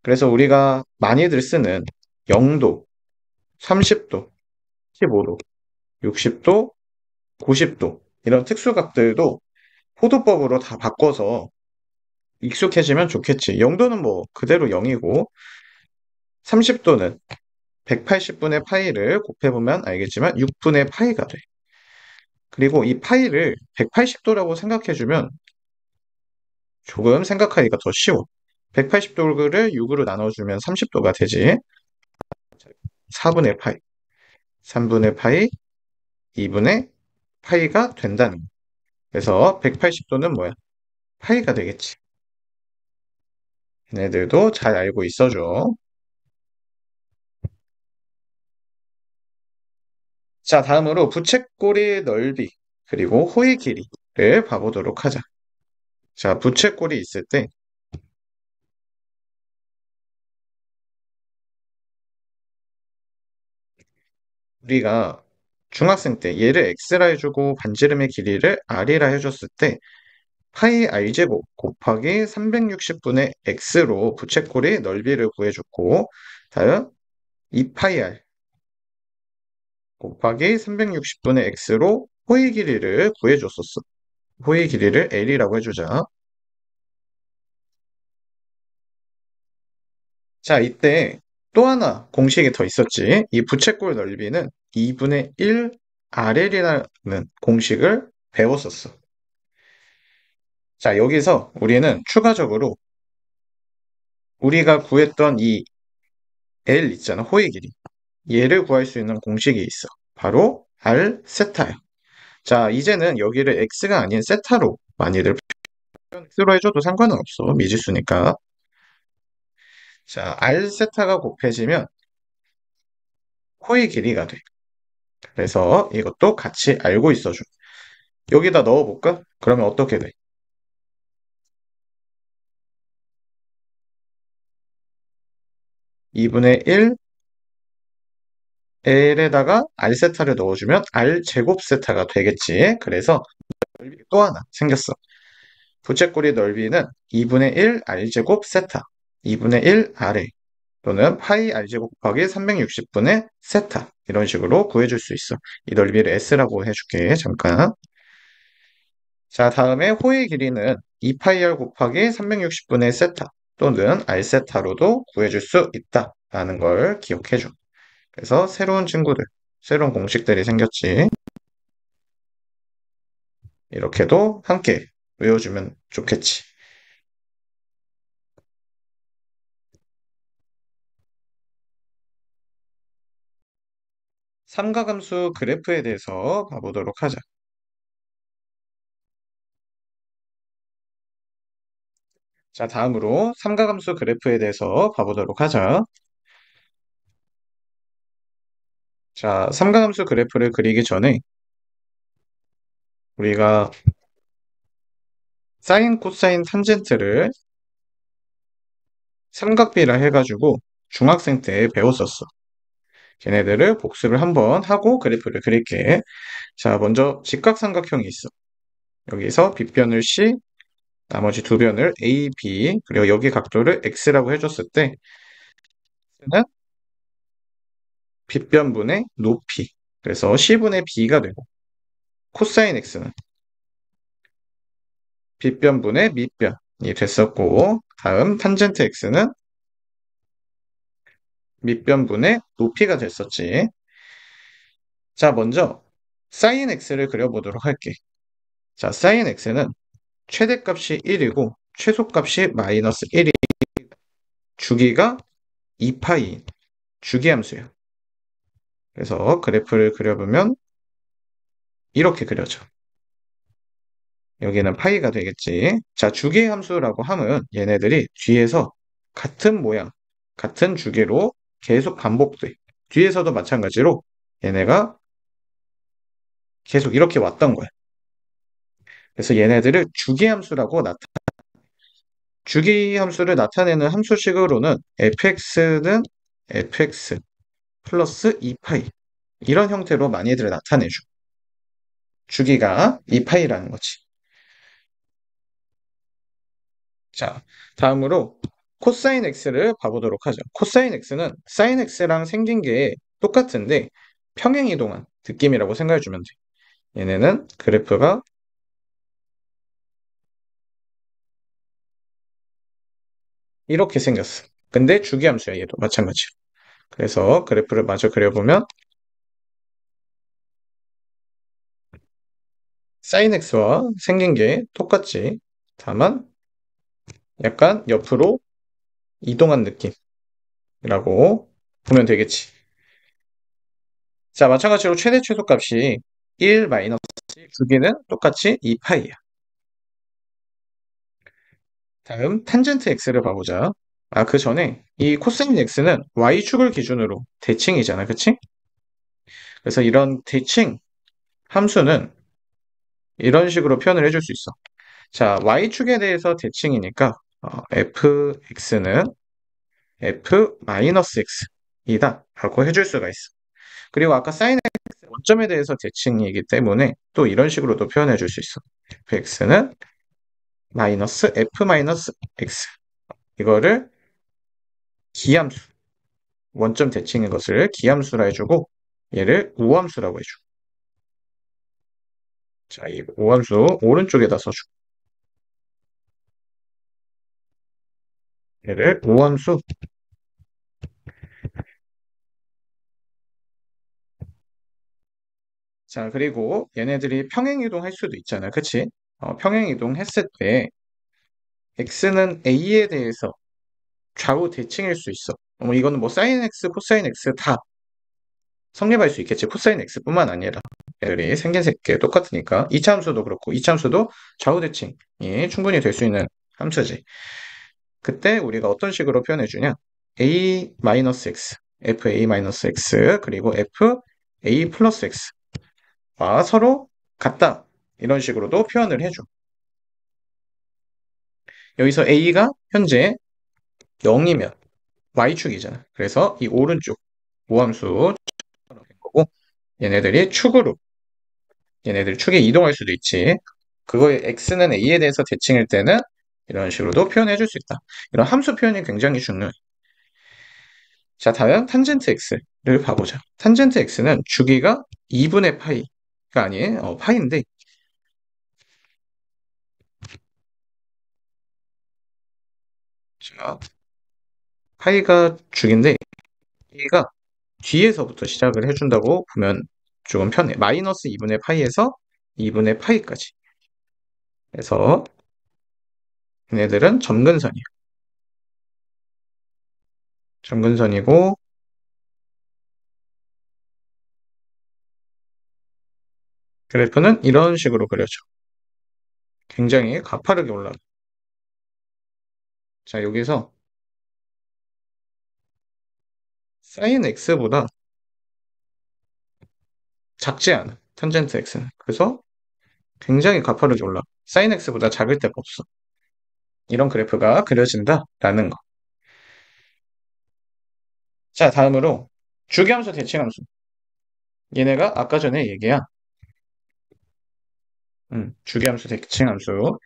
그래서 우리가 많이들 쓰는 0도, 30도, 15도, 60도, 90도 이런 특수각들도 호도법으로 다 바꿔서 익숙해지면 좋겠지. 0도는 뭐 그대로 0이고 30도는 180분의 파이를 곱해보면 알겠지만 6분의 파이가 돼. 그리고 이 파이를 180도라고 생각해주면 조금 생각하기가 더 쉬워. 180도를 6으로 나눠주면 30도가 되지. 4분의 파이, 3분의 파이, 2분의 파이가 된다는 거. 그래서 180도는 뭐야? 파이가 되겠지. 얘네들도 잘 알고 있어줘. 자, 다음으로 부채꼴의 넓이, 그리고 호의 길이를 봐보도록 하자. 자, 부채꼴이 있을 때 우리가 중학생 때 얘를 x라 해주고 반지름의 길이를 r이라 해줬을 때 파이 r제곱 곱하기 360분의 x로 부채꼴의 넓이를 구해줬고 다음 2파이 r 곱하기 360분의 x로 호의 길이를 구해줬었어. 호의 길이를 l이라고 해주자. 자, 이때 또 하나 공식이 더 있었지. 이 부채꼴 넓이는 2분의 1 RL이라는 공식을 배웠었어. 자, 여기서 우리는 추가적으로 우리가 구했던 이 L 있잖아, 호의 길이. 얘를 구할 수 있는 공식이 있어. 바로 R 세타야. 자, 이제는 여기를 X가 아닌 세타로 많이들 X로 해줘도 상관은 없어. 미지수니까. 자, R 세타가 곱해지면 호의 길이가 돼. 그래서 이것도 같이 알고 있어줘. 여기다 넣어볼까? 그러면 어떻게 돼? 2분의 1 L에다가 R 세타를 넣어주면 R 제곱 세타가 되겠지. 그래서 또 하나 생겼어. 부채꼴의 넓이는 2분의 1 R 제곱 세타, 2분의 1 R에 또는 파이 R 제곱 곱하기 360분의 세타 이런 식으로 구해줄 수 있어. 이 넓이를 S라고 해줄게. 잠깐. 자, 다음에 호의 길이는 2파이 R 곱하기 360분의 세타 또는 R 세타로도 구해줄 수 있다라는 걸 기억해줘. 그래서 새로운 친구들, 새로운 공식들이 생겼지. 이렇게도 함께 외워주면 좋겠지. 삼가함수 그래프에 대해서 봐보도록 하자. 자, 다음으로 삼가함수 그래프에 대해서 봐보도록 하자. 자, 삼가함수 그래프를 그리기 전에 우리가 사인, 코사인, 탄젠트를 삼각비라 해가지고 중학생 때 배웠었어. 걔네들을 복습을 한번 하고 그래프를 그릴게. 자, 먼저 직각삼각형이 있어. 여기서 빗변을 C, 나머지 두 변을 A, B, 그리고 여기 각도를 X라고 해줬을 때 X는 빗변분의 높이, 그래서 C분의 B가 되고 코사인 X는 빗변분의 밑변이 됐었고 다음 탄젠트 X는 밑변분의 높이가 됐었지. 자, 먼저 사인 X를 그려보도록 할게. 자, 사인 X는 최대값이 1이고 최소값이 마이너스 1이 주기가 2파이 주기함수예요. 그래서 그래프를 그려보면 이렇게 그려져. 여기는 파이가 되겠지. 자, 주기함수라고 하면 얘네들이 뒤에서 같은 모양, 같은 주기로 계속 반복돼. 뒤에서도 마찬가지로 얘네가 계속 이렇게 왔던 거야. 그래서 얘네들을 주기함수라고 주기함수를 나타내는 함수식으로는 fx는 fx 플러스 2파이 이런 형태로 많이들 나타내줘. 주기가 2파이라는 거지. 자, 다음으로 코사인 x를 봐보도록 하죠. 코사인 x는 사인 x랑 생긴 게 똑같은데 평행 이동한 느낌이라고 생각해 주면 돼. 얘네는 그래프가 이렇게 생겼어. 근데 주기함수야, 얘도 마찬가지로. 그래서 그래프를 마저 그려보면 사인 x와 생긴 게 똑같지. 다만 약간 옆으로 이동한 느낌이라고 보면 되겠지. 자, 마찬가지로 최대 최소값이 1 마이너스 주기는 똑같이 2파이야. 다음 탄젠트 x를 봐보자. 아, 그 전에 이 코사인 x는 y축을 기준으로 대칭이잖아, 그치? 그래서 이런 대칭 함수는 이런 식으로 표현을 해줄 수 있어. 자, y축에 대해서 대칭이니까 fx는 f-x이다 라고 해줄 수가 있어. 그리고 아까 sin x 원점에 대해서 대칭이기 때문에 또 이런 식으로도 표현해 줄 수 있어. fx는 마이너스 f-x 이거를 기함수 원점 대칭인 것을 기함수라 해주고 얘를 우함수라고 해줘. 자, 이 우함수 오른쪽에다 써줘. 얘를 우함수. 자, 그리고 얘네들이 평행이동 할 수도 있잖아. 그치? 평행이동 했을 때 x는 a에 대해서 좌우 대칭일 수 있어. 이거는 뭐 sin x, 코사인 x 다 성립할 수 있겠지. 코사인 x뿐만 아니라 애들이 생긴 새끼 똑같으니까 이차함수도 그렇고 이차함수도 좌우 대칭이 충분히 될 수 있는 함수지. 그때 우리가 어떤 식으로 표현해 주냐? a-x, fa-x 그리고 fa 플러스 x와 서로 같다. 이런 식으로도 표현을 해줘. 여기서 a가 현재 0이면 y축이잖아. 그래서 이 오른쪽 모함수 된 거고 얘네들이 축으로 얘네들 축에 이동할 수도 있지. 그거에 x는 a에 대해서 대칭일 때는 이런 식으로도 표현해 줄 수 있다. 이런 함수 표현이 굉장히 중요해. 자, 다음 탄젠트 x를 봐보자. 탄젠트 x는 주기가 2분의 파이가 아니에요. 파이인데 자, 파이가 주기인데 얘가 뒤에서부터 시작을 해준다고 보면 조금 편해. 마이너스 2분의 파이에서 2분의 파이까지. 그래서 얘네들은 점근선이야. 점근선이고 그래프는 이런 식으로 그려져. 굉장히 가파르게 올라가. 자, 여기서 sin x보다 작지 않아. 탄젠트 x는. 그래서 굉장히 가파르게 올라가. sin x보다 작을 데가 없어. 이런 그래프가 그려진다라는 거. 자, 다음으로 주기함수, 대칭함수. 얘네가 아까 전에 얘기한 주기함수, 대칭함수.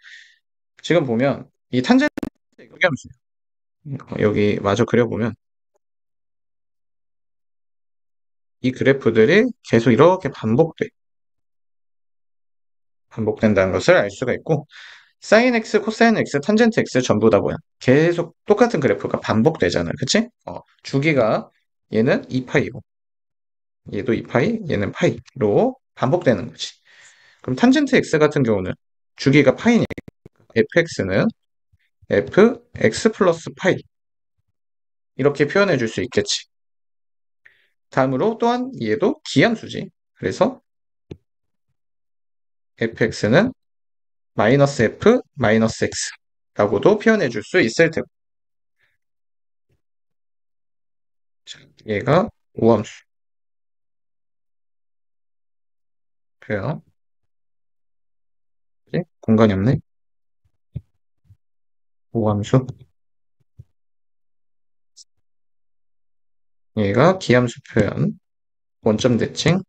지금 보면 이 탄젠트 주기함수. 여기 마저 그려보면 이 그래프들이 계속 이렇게 반복된다는 것을 알 수가 있고 sin x, 코사인 x, 탄젠트 x 전부 다 뭐야? 계속 똑같은 그래프가 반복되잖아. 그치? 주기가 얘는 2파이고 얘도 2파이, 얘는 파이로 반복되는 거지. 그럼 탄젠트 x 같은 경우는 주기가 파이니까 fx는 fx 플러스 파이 이렇게 표현해 줄 수 있겠지. 다음으로 또한 얘도 기함수지. 그래서 fx는 마이너스 f 마이너스 x라고도 표현해 줄 수 있을 테고 자, 얘가 우함수. 그래요. 네? 공간이 없네. 오함수. 얘가 기함수 표현. 원점 대칭.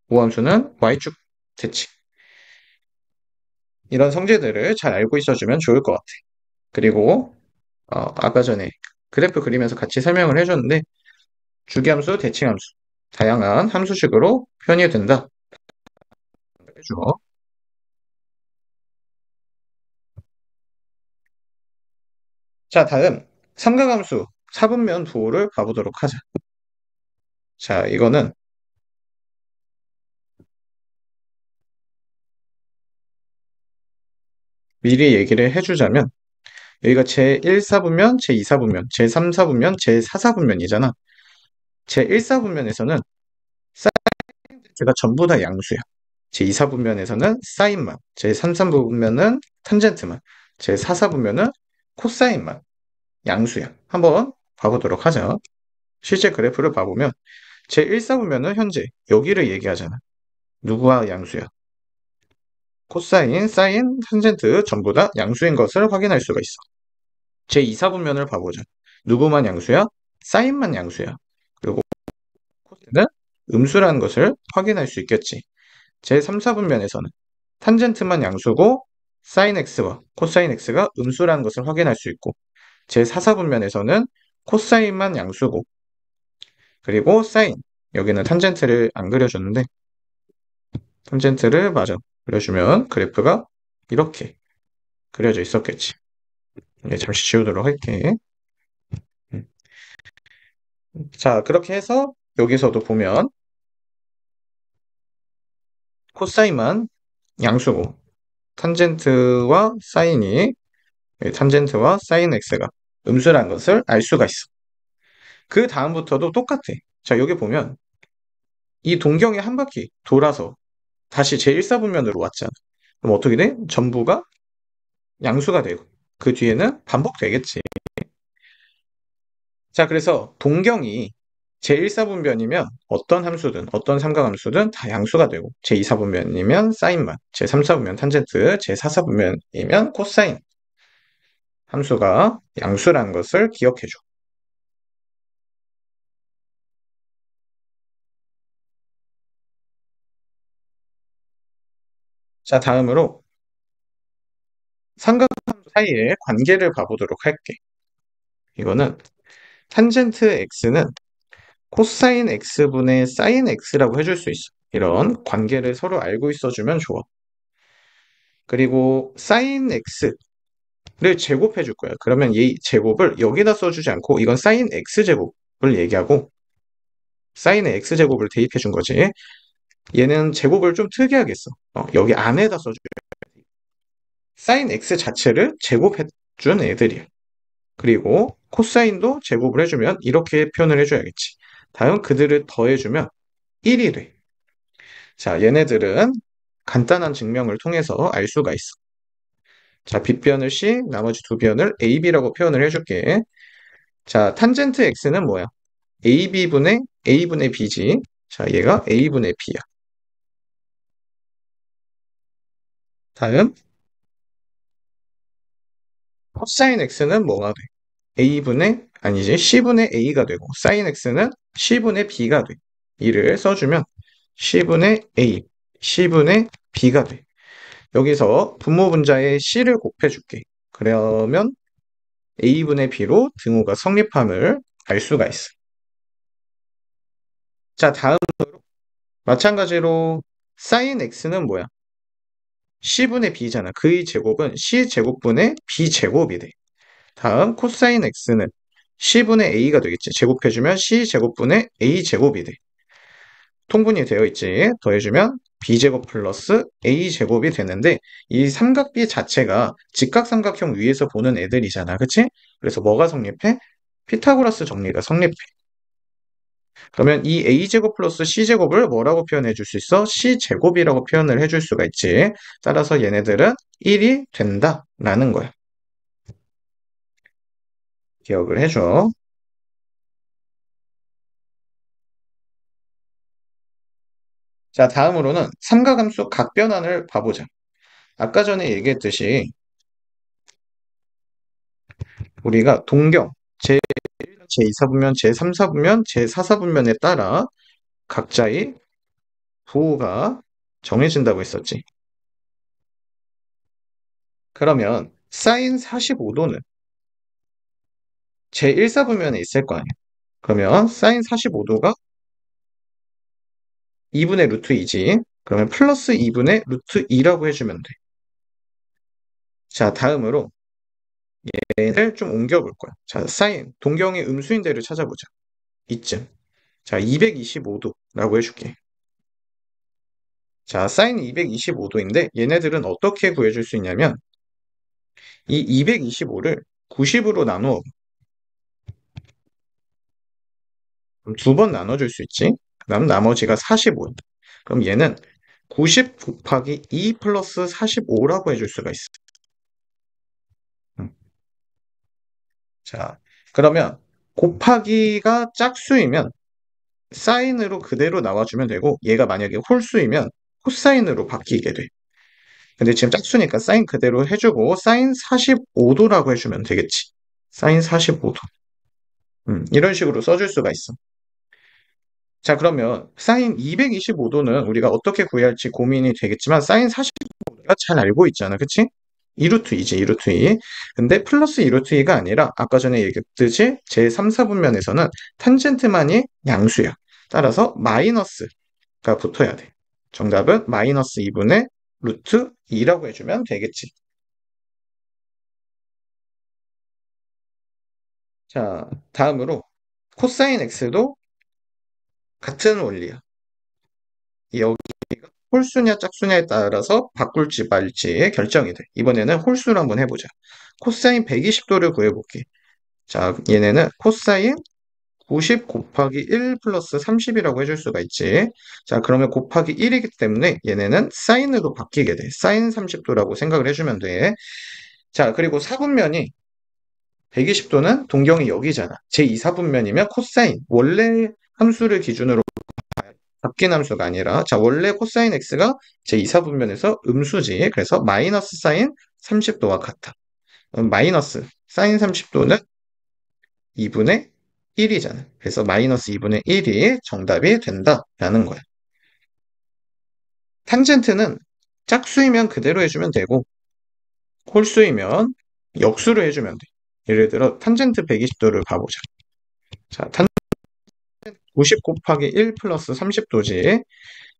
오함수는 y축 대칭. 이런 성질들을 잘 알고 있어주면 좋을 것 같아. 그리고 아까 전에 그래프 그리면서 같이 설명을 해줬는데 주기함수, 대칭함수 다양한 함수식으로 표현이 된다. 해줘. 자, 다음 삼각함수 사분면 도를 가보도록 하자. 자, 이거는 미리 얘기를 해주자면 여기가 제1사분면, 제2사분면, 제3사분면, 제4사분면이잖아. 제1사분면에서는 사인제가 전부 다 양수야. 제2사분면에서는 사인만, 제3사분면은 탄젠트만, 제4사분면은 코사인만 양수야. 한번 봐보도록 하자. 실제 그래프를 봐보면 제1사분면은 현재 여기를 얘기하잖아. 누구와 양수야? 코사인, 사인, 탄젠트 전부 다 양수인 것을 확인할 수가 있어. 제2사분면을 봐보자. 누구만 양수야? 사인만 양수야. 그리고 코사인은 음수라는 것을 확인할 수 있겠지. 제3사분면에서는 탄젠트만 양수고 사인 x와 코사인 x가 음수라는 것을 확인할 수 있고 제4사분면에서는 코사인만 양수고 그리고 사인 여기는 탄젠트를 안 그려줬는데 탄젠트를 맞아 그려주면 그래프가 이렇게 그려져 있었겠지. 네, 잠시 지우도록 할게. 음. 자, 그렇게 해서 여기서도 보면 코사인만 양수고 탄젠트와 사인이 탄젠트와 사인 x가 음수라는 것을 알 수가 있어. 그 다음부터도 똑같아. 자, 여기 보면 이 동경이 한 바퀴 돌아서 다시 제1사분면으로 왔잖아. 그럼 어떻게 돼? 전부가 양수가 되고 그 뒤에는 반복되겠지. 자, 그래서 동경이 제1사분면이면 어떤 함수든 어떤 삼각함수든 다 양수가 되고 제2사분면이면 사인만, 제3사분면 탄젠트, 제4사분면이면 코사인 함수가 양수라는 것을 기억해줘. 자, 다음으로 삼각함수 사이의 관계를 봐보도록 할게. 이거는 탄젠트 x는 코사인 x분의 사인 x라고 해줄 수 있어. 이런 관계를 서로 알고 있어주면 좋아. 그리고 사인 x를 제곱해 줄 거야. 그러면 이 제곱을 여기다 써주지 않고 이건 사인 x제곱을 얘기하고 사인의 x제곱을 대입해 준 거지. 얘는 제곱을 좀 특이하게 써. 여기 안에다 써줘. 사인 x 자체를 제곱해 준 애들이야. 그리고 코사인도 제곱을 해주면 이렇게 표현을 해줘야겠지. 다음 그들을 더해주면 1이 돼. 자, 얘네들은 간단한 증명을 통해서 알 수가 있어. 자, 빗변을 C, 나머지 두 변을 AB라고 표현을 해줄게. 자, 탄젠트 X는 뭐야? AB분의 A분의 B지. 자, 얘가 A분의 B야. 다음, 코사인 X는 뭐가 돼? 아니지, C분의 A가 되고, 사인 X는 C분의 B가 돼. 이를 써주면 C분의 A, C분의 B가 돼. 여기서 분모 분자에 C를 곱해줄게. 그러면 A분의 B로 등호가 성립함을 알 수가 있어. 자, 다음 마찬가지로 sin x는 뭐야? C분의 B잖아. 그의 제곱은 C제곱분의 B제곱이 돼. 다음 코사인 x는 C분의 A가 되겠지. 제곱해주면 C제곱분의 A제곱이 돼. 통분이 되어 있지. 더해주면 B제곱 플러스 A제곱이 되는데 이 삼각비 자체가 직각삼각형 위에서 보는 애들이잖아. 그치? 그래서 뭐가 성립해? 피타고라스 정리가 성립해. 그러면 이 a제곱 플러스 c제곱을 뭐라고 표현해 줄 수 있어? c제곱이라고 표현을 해줄 수가 있지. 따라서 얘네들은 1이 된다라는 거야. 기억을 해줘. 자, 다음으로는 삼각함수 각변환을 봐보자. 아까 전에 얘기했듯이 우리가 동경, 제2사분면, 제3사분면, 제4사분면에 따라 각자의 부호가 정해진다고 했었지. 그러면 사인 45도는 제1사분면에 있을 거 아니야. 그러면 사인 45도가 2분의 루트 2지. 그러면 플러스 2분의 루트 2라고 해주면 돼. 자, 다음으로 얘를 좀 옮겨볼 거야. 자, 사인, 동경의 음수인대를 찾아보자. 이쯤. 자, 225도라고 해줄게. 자, 사인 225도인데 얘네들은 어떻게 구해줄 수 있냐면 이 225를 90으로 나누어 두 번 나눠줄 수 있지. 그럼 나머지가 45. 그럼 얘는 90 곱하기 2 플러스 45라고 해줄 수가 있어. 음. 자, 그러면 곱하기가 짝수이면 사인으로 그대로 나와주면 되고 얘가 만약에 홀수이면 코사인으로 바뀌게 돼. 근데 지금 짝수니까 사인 그대로 해주고 사인 45도라고 해주면 되겠지. 사인 45도. 이런 식으로 써줄 수가 있어. 자, 그러면 사인 225도는 우리가 어떻게 구해야 할지 고민이 되겠지만 사인 45도가 잘 알고 있잖아. 그치? 2루트 2지, 2루트 2. 근데 플러스 2루트 2가 아니라 아까 전에 얘기했듯이 제3, 4분면에서는 탄젠트만이 양수야. 따라서 마이너스가 붙어야 돼. 정답은 마이너스 2분의 루트 2라고 해주면 되겠지. 자, 다음으로 코사인 x도 같은 원리야. 여기가 홀수냐 짝수냐에 따라서 바꿀지 말지 결정이 돼. 이번에는 홀수로 한번 해보자. 코사인 120도를 구해볼게. 자, 얘네는 코사인 90 곱하기 1 플러스 30이라고 해줄 수가 있지. 자, 그러면 곱하기 1이기 때문에 얘네는 사인으로 바뀌게 돼. 사인 30도라고 생각을 해주면 돼. 자, 그리고 4분면이 120도는 동경이 여기잖아. 제2사분면이면 코사인. 원래 함수를 기준으로 바뀐 함수가 아니라 자 원래 코사인 x가 제2사분면에서 음수지. 그래서 마이너스 사인 30도와 같아. 마이너스 사인 30도는 2분의 1이잖아. 그래서 마이너스 2분의 1이 정답이 된다라는 거야. 탄젠트는 짝수이면 그대로 해주면 되고 홀수이면 역수로 해주면 돼. 예를 들어 탄젠트 120도를 봐보자. 자, 90 곱하기 1 플러스 30도지.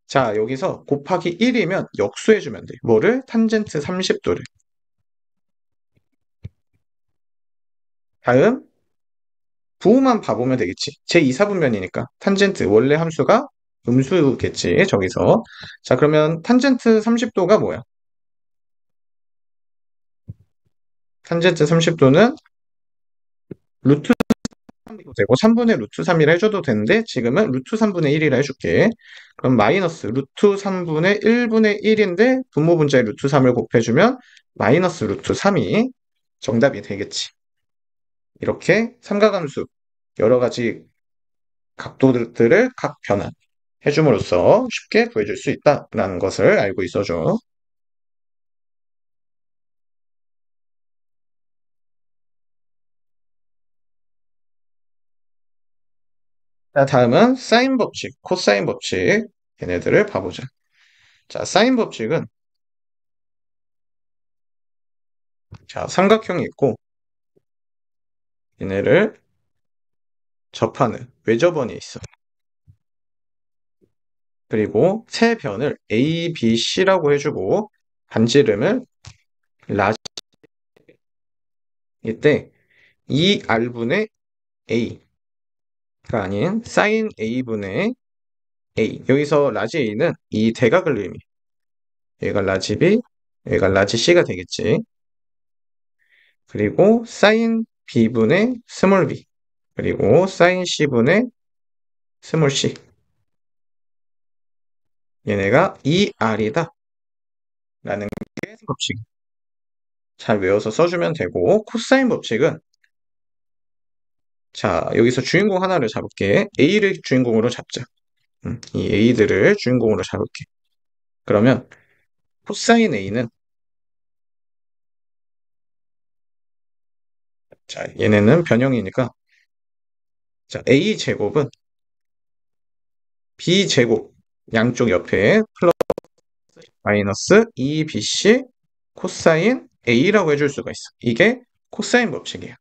자, 여기서 곱하기 1이면 역수해주면 돼. 뭐를? 탄젠트 30도를. 다음, 부호만 봐보면 되겠지. 제2사분면이니까. 탄젠트, 원래 함수가 음수겠지, 저기서. 자, 그러면 탄젠트 30도가 뭐야? 탄젠트 30도는 루트 3도 되고, 3분의 루트 3이라 해줘도 되는데, 지금은 루트 3분의 1이라 해줄게. 그럼 마이너스 루트 3분의 1분의 1인데, 분모 분자에 루트 3을 곱해주면 마이너스 루트 3이 정답이 되겠지. 이렇게 삼각함수 여러 가지 각도들을 각 변환해줌으로써 쉽게 구해줄 수 있다라는 것을 알고 있어줘. 자, 다음은 사인 법칙, 코사인 법칙 얘네들을 봐보자. 자, 사인 법칙은 자, 삼각형이 있고 얘네를 접하는 외접원이 있어. 그리고 세 변을 A, B, C라고 해주고 반지름을 라지 이때 2R분의 A가 아닌 사인 A분의 A. 여기서 라지 A는 이 대각을 의미. 얘가 라지 B, 얘가 라지 C가 되겠지. 그리고 사인 B분의 스몰 b. 그리고 사인 C분의 스몰 c. 얘네가 2R이다. 라는 게 법칙. 잘 외워서 써주면 되고, 코사인 법칙은 자, 여기서 주인공 하나를 잡을게. A를 주인공으로 잡자. 이 A들을 주인공으로 잡을게. 그러면 코사인 A는, 자, 얘네는 변형이니까, 자, A제곱은 B제곱, 양쪽 옆에 플러스 마이너스 2BC 코사인 A라고 해줄 수가 있어. 이게 코사인 법칙이야.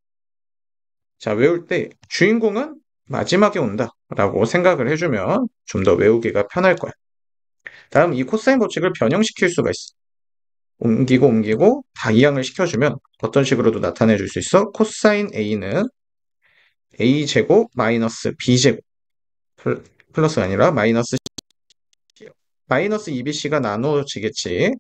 자, 외울 때 주인공은 마지막에 온다 라고 생각을 해주면 좀 더 외우기가 편할 거야. 다음 이 코사인 법칙을 변형시킬 수가 있어. 옮기고 다 이항을 시켜주면 어떤 식으로도 나타내 줄 수 있어? 코사인 A는 A제곱 마이너스 B제곱 플러스가 아니라 마이너스 2BC가 나눠지겠지.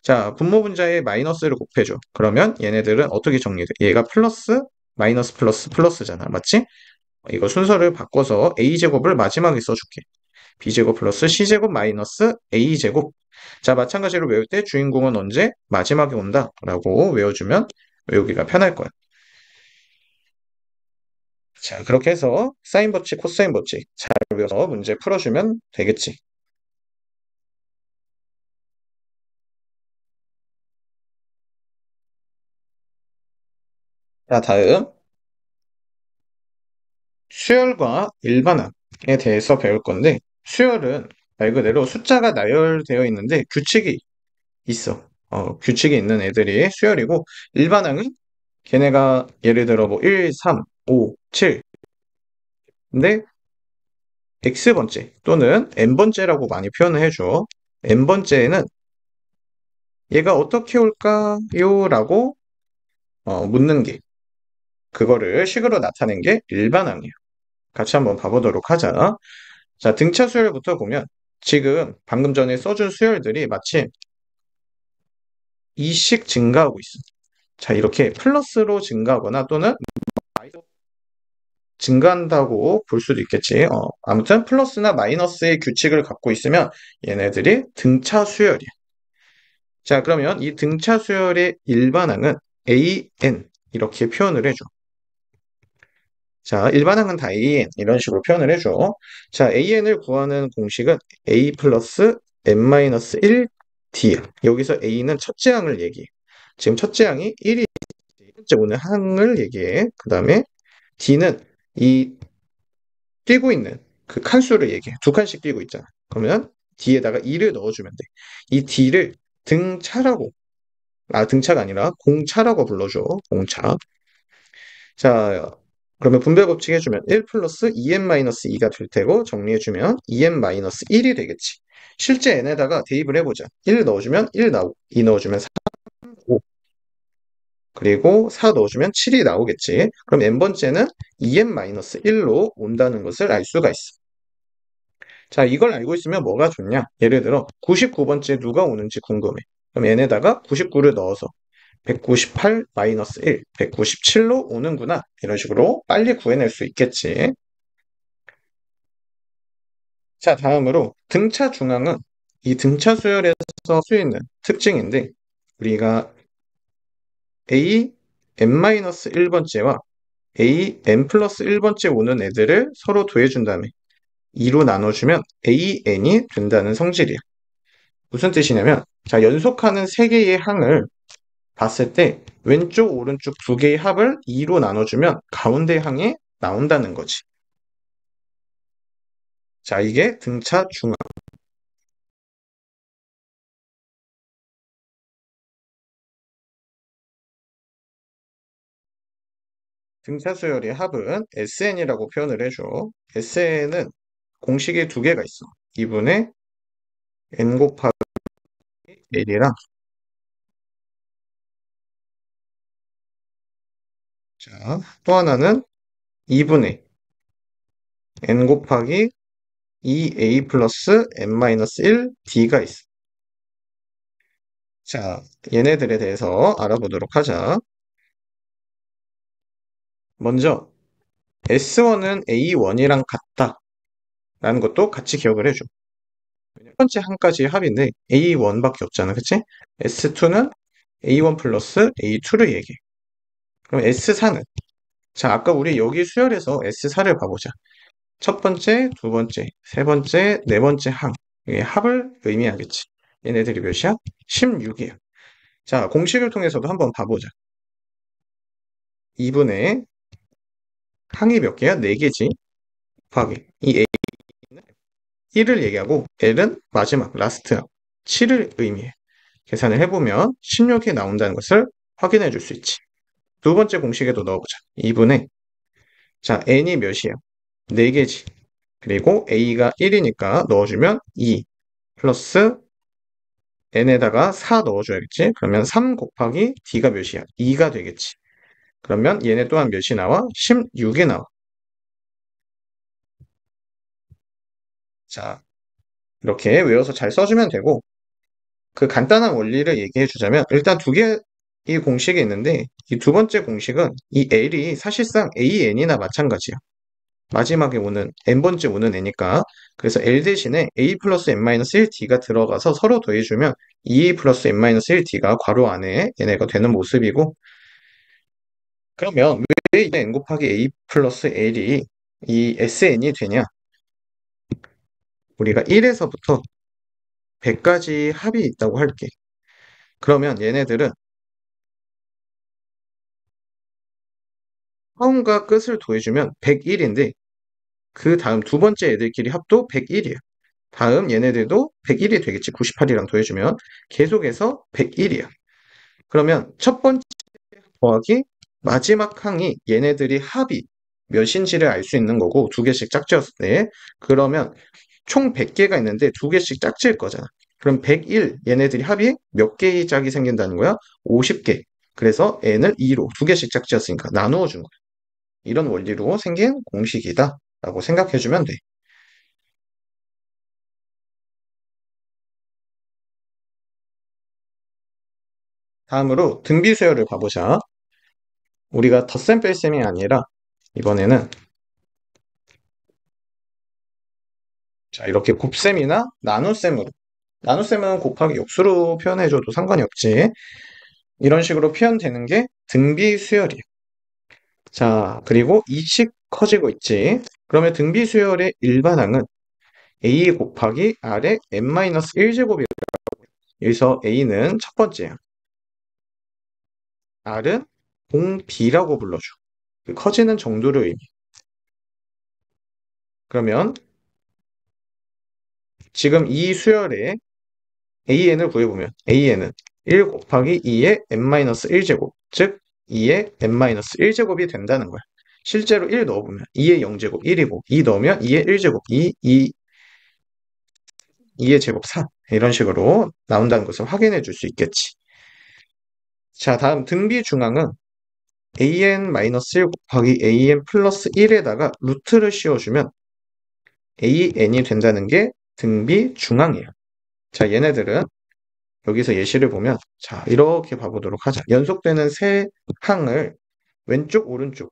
자, 분모 분자에 마이너스를 곱해줘. 그러면 얘네들은 어떻게 정리돼? 얘가 플러스 마이너스 플러스 플러스잖아. 맞지? 이거 순서를 바꿔서 A제곱을 마지막에 써줄게. B제곱 플러스 C제곱 마이너스 A제곱. 자, 마찬가지로 외울 때 주인공은 언제? 마지막에 온다 라고 외워주면 외우기가 편할 거야. 자, 그렇게 해서 사인 법칙, 코사인 법칙 잘 외워서 문제 풀어주면 되겠지. 자, 다음 수열과 일반항에 대해서 배울 건데, 수열은 말 그대로 숫자가 나열되어 있는데 규칙이 있어. 규칙이 있는 애들이 수열이고, 일반항은 걔네가 예를 들어 뭐 1, 3, 5, 7. 근데 x번째 또는 n번째라고 많이 표현을 해줘. n번째에는 얘가 어떻게 올까요? 라고 묻는 게, 그거를 식으로 나타낸 게 일반항이야. 같이 한번 봐보도록 하자. 자, 등차 수열부터 보면 지금 방금 전에 써준 수열들이 마침 2씩 증가하고 있어. 자, 이렇게 플러스로 증가하거나 또는 마이너스로 증가한다고 볼 수도 있겠지. 아무튼 플러스나 마이너스의 규칙을 갖고 있으면 얘네들이 등차 수열이야. 자, 그러면 이 등차 수열의 일반항은 AN 이렇게 표현을 해줘. 자, 일반항은 다 AN 이런 식으로 표현을 해줘. 자, AN을 구하는 공식은 A 플러스 N-1D야. 여기서 A는 첫째 항을 얘기해. 지금 첫째 항이 1이 번째 오는 항을 얘기해. 그 다음에 D는 이 뛰고 있는 그 칸수를 얘기해. 두 칸씩 뛰고 있잖아. 그러면 D에다가 2를 넣어주면 돼. 이 D를 등차라고, 등차가 아니라 공차라고 불러줘. 공차. 자, 그러면 분배 법칙 해주면 1 플러스 2n-2가 될 테고 정리해주면 2n-1이 되겠지. 실제 n에다가 대입을 해보자. 1 넣어주면 1 나오고 2 넣어주면 4 나오고 그리고 4 넣어주면 7이 나오겠지. 그럼 n번째는 2n-1로 온다는 것을 알 수가 있어. 자, 이걸 알고 있으면 뭐가 좋냐? 예를 들어 99번째 누가 오는지 궁금해. 그럼 n에다가 99를 넣어서 198-1, 197로 오는구나. 이런 식으로 빨리 구해낼 수 있겠지. 자, 다음으로 등차 중앙은 이 등차 수열에서 쓸 수 있는 특징인데, 우리가 A n-1번째와 A n 플러스 1번째 오는 애들을 서로 더해준 다음에 2로 나눠주면 AN이 된다는 성질이야. 무슨 뜻이냐면, 자, 연속하는 세 개의 항을 봤을 때 왼쪽 오른쪽 두 개의 합을 2로 나눠주면 가운데 항이 나온다는 거지. 자, 이게 등차 중항. 등차 수열의 합은 SN이라고 표현을 해줘. SN은 공식이 두 개가 있어. 2분의 n 곱하기 L이랑, 자, 또 하나는 2분의 n 곱하기 2a 플러스 n-1 d가 있어. 자, 얘네들에 대해서 알아보도록 하자. 먼저 S1은 A1이랑 같다라는 것도 같이 기억을 해줘. 첫 번째 항까지의 합인데 A1밖에 없잖아, 그치? S2는 A1 플러스 A2를 얘기해. 그럼 S4는, 자, 아까 우리 여기 수열에서 S4를 봐보자. 첫 번째, 두 번째, 세 번째, 네 번째 항. 이게 합을 의미하겠지. 얘네들이 몇이야? 16이야. 자, 공식을 통해서도 한번 봐보자. 2분의 항이 몇 개야? 4개지. 곱하기. 이 A는 1을 얘기하고 L은 마지막, 라스트 7을 의미해. 계산을 해보면 16이 나온다는 것을 확인해 줄 수 있지. 두 번째 공식에도 넣어보자. 2분의 자, n이 몇이야? 4개지. 그리고 a가 1이니까 넣어주면 2 플러스 n에다가 4 넣어줘야겠지. 그러면 3 곱하기 d가 몇이야? 2가 되겠지. 그러면 얘네 또한 몇이 나와? 16이 나와. 자, 이렇게 외워서 잘 써주면 되고 그 간단한 원리를 얘기해 주자면 일단 두 개의 공식이 있는데 이 두 번째 공식은 이 L이 사실상 AN이나 마찬가지야. 마지막에 오는 n번째 오는 애니까 그래서 L 대신에 A 플러스 n-1D가 들어가서 서로 더해주면 2A 플러스 n-1D가 괄호 안에 얘네가 되는 모습이고 그러면 왜 이제 n 곱하기 A 플러스 L이 이 SN이 되냐? 우리가 1에서부터 100까지 합이 있다고 할게. 그러면 얘네들은 처음과 끝을 더해주면 101인데 그 다음 두 번째 애들끼리 합도 101이야. 다음 얘네들도 101이 되겠지. 98이랑 더해주면 계속해서 101이야. 그러면 첫 번째 더하기 마지막 항이 얘네들이 합이 몇인지를 알 수 있는 거고 두 개씩 짝지었을 때 그러면 총 100개가 있는데 두 개씩 짝지을 거잖아. 그럼 101 얘네들이 합이 몇 개의 짝이 생긴다는 거야? 50개. 그래서 n을 2로 두 개씩 짝지었으니까 나누어 준 거야. 이런 원리로 생긴 공식이다 라고 생각해 주면 돼. 다음으로 등비 수열을 봐보자. 우리가 덧셈 뺄셈이 아니라 이번에는 자 이렇게 곱셈이나 나눗셈으로 나눗셈은 곱하기 역수로 표현해줘도 상관이 없지. 이런 식으로 표현되는 게 등비 수열이에요. 자 그리고 이씩 커지고 있지. 그러면 등비 수열의 일반항은 a 곱하기 r의 n-1제곱이에요. 여기서 a는 첫 번째야. r은 공b라고 불러줘. 그 커지는 정도를 의미. 그러면 지금 이 수열의 an을 구해보면 an은 1 곱하기 2의 n-1제곱 즉 2의 n-1제곱이 된다는 거야. 실제로 1 넣어보면 2의 0제곱 1이고 2 넣으면 2의 1제곱 2의 제곱 4 이런 식으로 나온다는 것을 확인해 줄 수 있겠지. 자 다음 등비 중앙은 an-1 곱하기 an 플러스 1에다가 루트를 씌워주면 an이 된다는 게 등비 중앙이에요. 자 얘네들은 여기서 예시를 보면 자 이렇게 봐보도록 하자. 연속되는 세 항을 왼쪽 오른쪽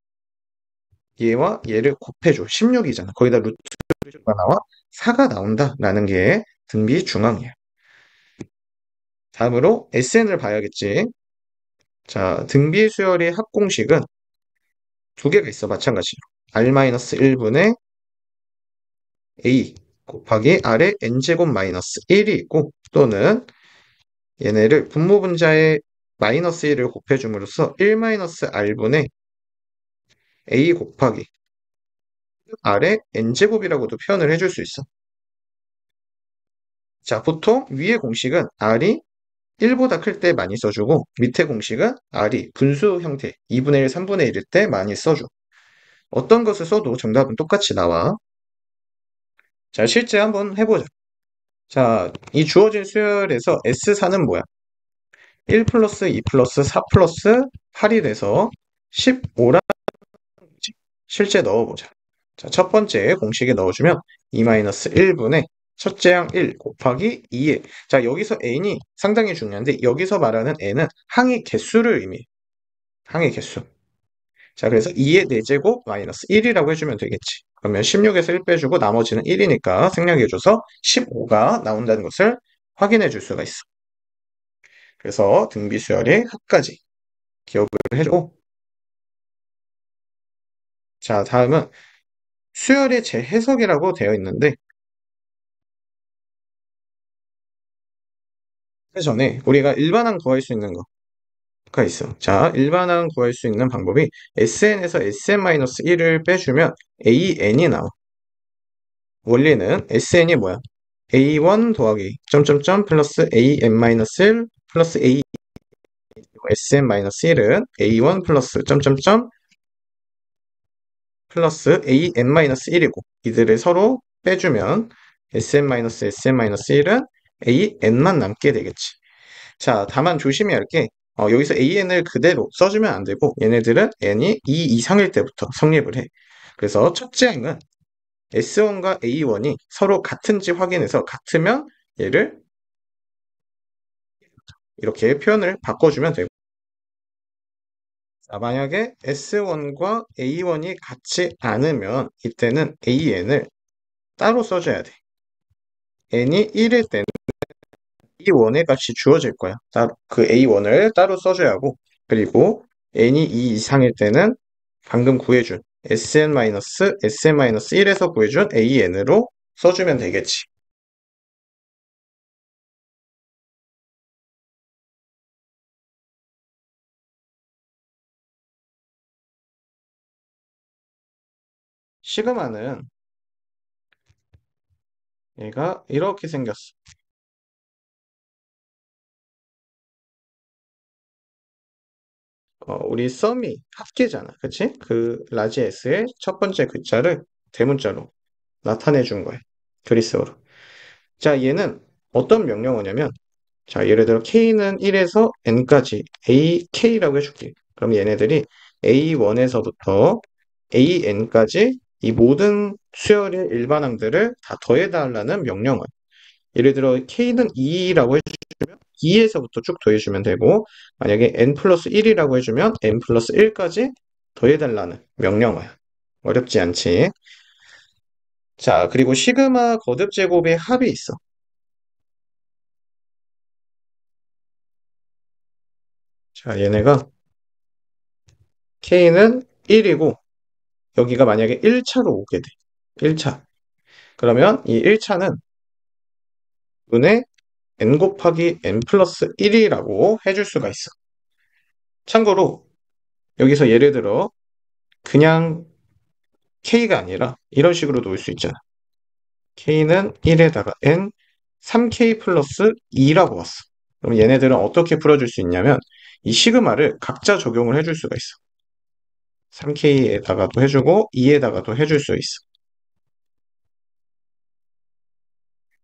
얘와 얘를 곱해줘. 16이잖아. 거기다 루트가 나와 4가 나온다라는 게 등비 중앙이야. 다음으로 SN을 봐야겠지. 자 등비 수열의 합공식은 두 개가 있어. 마찬가지로 R-1분의 A 곱하기 R의 N제곱 마이너스 1이 있고 또는 얘네를 분모분자의 마이너스 1을 곱해줌으로써 1-R분의 A 곱하기 R의 N제곱이라고도 표현을 해줄 수 있어. 자, 보통 위의 공식은 R이 1보다 클 때 많이 써주고 밑에 공식은 R이 분수 형태 2분의 1, 3분의 1일 때 많이 써줘. 어떤 것을 써도 정답은 똑같이 나와. 자, 실제 한번 해보자. 자, 이 주어진 수열에서 S4는 뭐야? 1 플러스 2 플러스 4 플러스 8이 돼서 15라 실제 넣어보자. 자, 첫 번째 공식에 넣어주면 2-1분의 첫째 항 1 곱하기 2에 자 여기서 n이 상당히 중요한데 여기서 말하는 n은 항의 개수를 의미해. 항의 개수. 자 그래서 2의 4제곱 마이너스 1이라고 해주면 되겠지. 그러면 16에서 1 빼주고 나머지는 1이니까 생략해줘서 15가 나온다는 것을 확인해 줄 수가 있어. 그래서 등비수열의 합까지 기억을 해주고 자 다음은 수열의 재해석이라고 되어 있는데 그 전에 우리가 일반항 구할 수 있는 거가 있어. 자, 일반항 구할 수 있는 방법이 SN에서 SN-1을 빼주면 AN이 나와. 원리는 SN이 뭐야? A1 더하기 점점점 플러스 AN-1 플러스 A SN-1은 A1 플러스 점점점 플러스 AN-1이고 이들을 서로 빼주면 SN-SN-1은 AN만 남게 되겠지. 자, 다만 조심해야 할 게 여기서 AN을 그대로 써주면 안 되고 얘네들은 N이 2 이상일 때부터 성립을 해. 그래서 첫째 행은 S1과 A1이 서로 같은지 확인해서 같으면 얘를 이렇게 표현을 바꿔주면 되고 자, 만약에 S1과 A1이 같지 않으면 이때는 AN을 따로 써줘야 돼. N이 1일 때는 A1의 값이 주어질 거야. 그 A1을 따로 써줘야 하고 그리고 N이 2 이상일 때는 방금 구해준 SN-1에서 구해준 AN으로 써주면 되겠지. 시그마는 얘가 이렇게 생겼어. 우리 썸이 합계잖아. 그치? 그 라지 S의 첫 번째 글자를 대문자로 나타내 준 거야. 그리스어로. 자, 얘는 어떤 명령어냐면 자, 예를 들어 K는 1에서 N까지 AK라고 해줄게. 그럼 얘네들이 A1에서부터 AN까지 이 모든 수열의 일반항들을 다 더해달라는 명령어야. 예를 들어 K는 2라고 해주면 2에서부터 쭉 더해주면 되고 만약에 N 플러스 1이라고 해주면 N 플러스 1까지 더해달라는 명령어야. 어렵지 않지? 자, 그리고 시그마 거듭 제곱의 합이 있어. 자, 얘네가 K는 1이고 여기가 만약에 1차로 오게 돼. 1차. 그러면 이 1차는 분의 n 곱하기 n 플러스 1이라고 해줄 수가 있어. 참고로 여기서 예를 들어 그냥 k가 아니라 이런 식으로 놓을 수 있잖아. k는 1에다가 n 3k 플러스 2라고 왔어. 그럼 얘네들은 어떻게 풀어줄 수 있냐면 이 시그마를 각자 적용을 해줄 수가 있어. 3k에다가도 해주고 2에다가도 해줄 수 있어.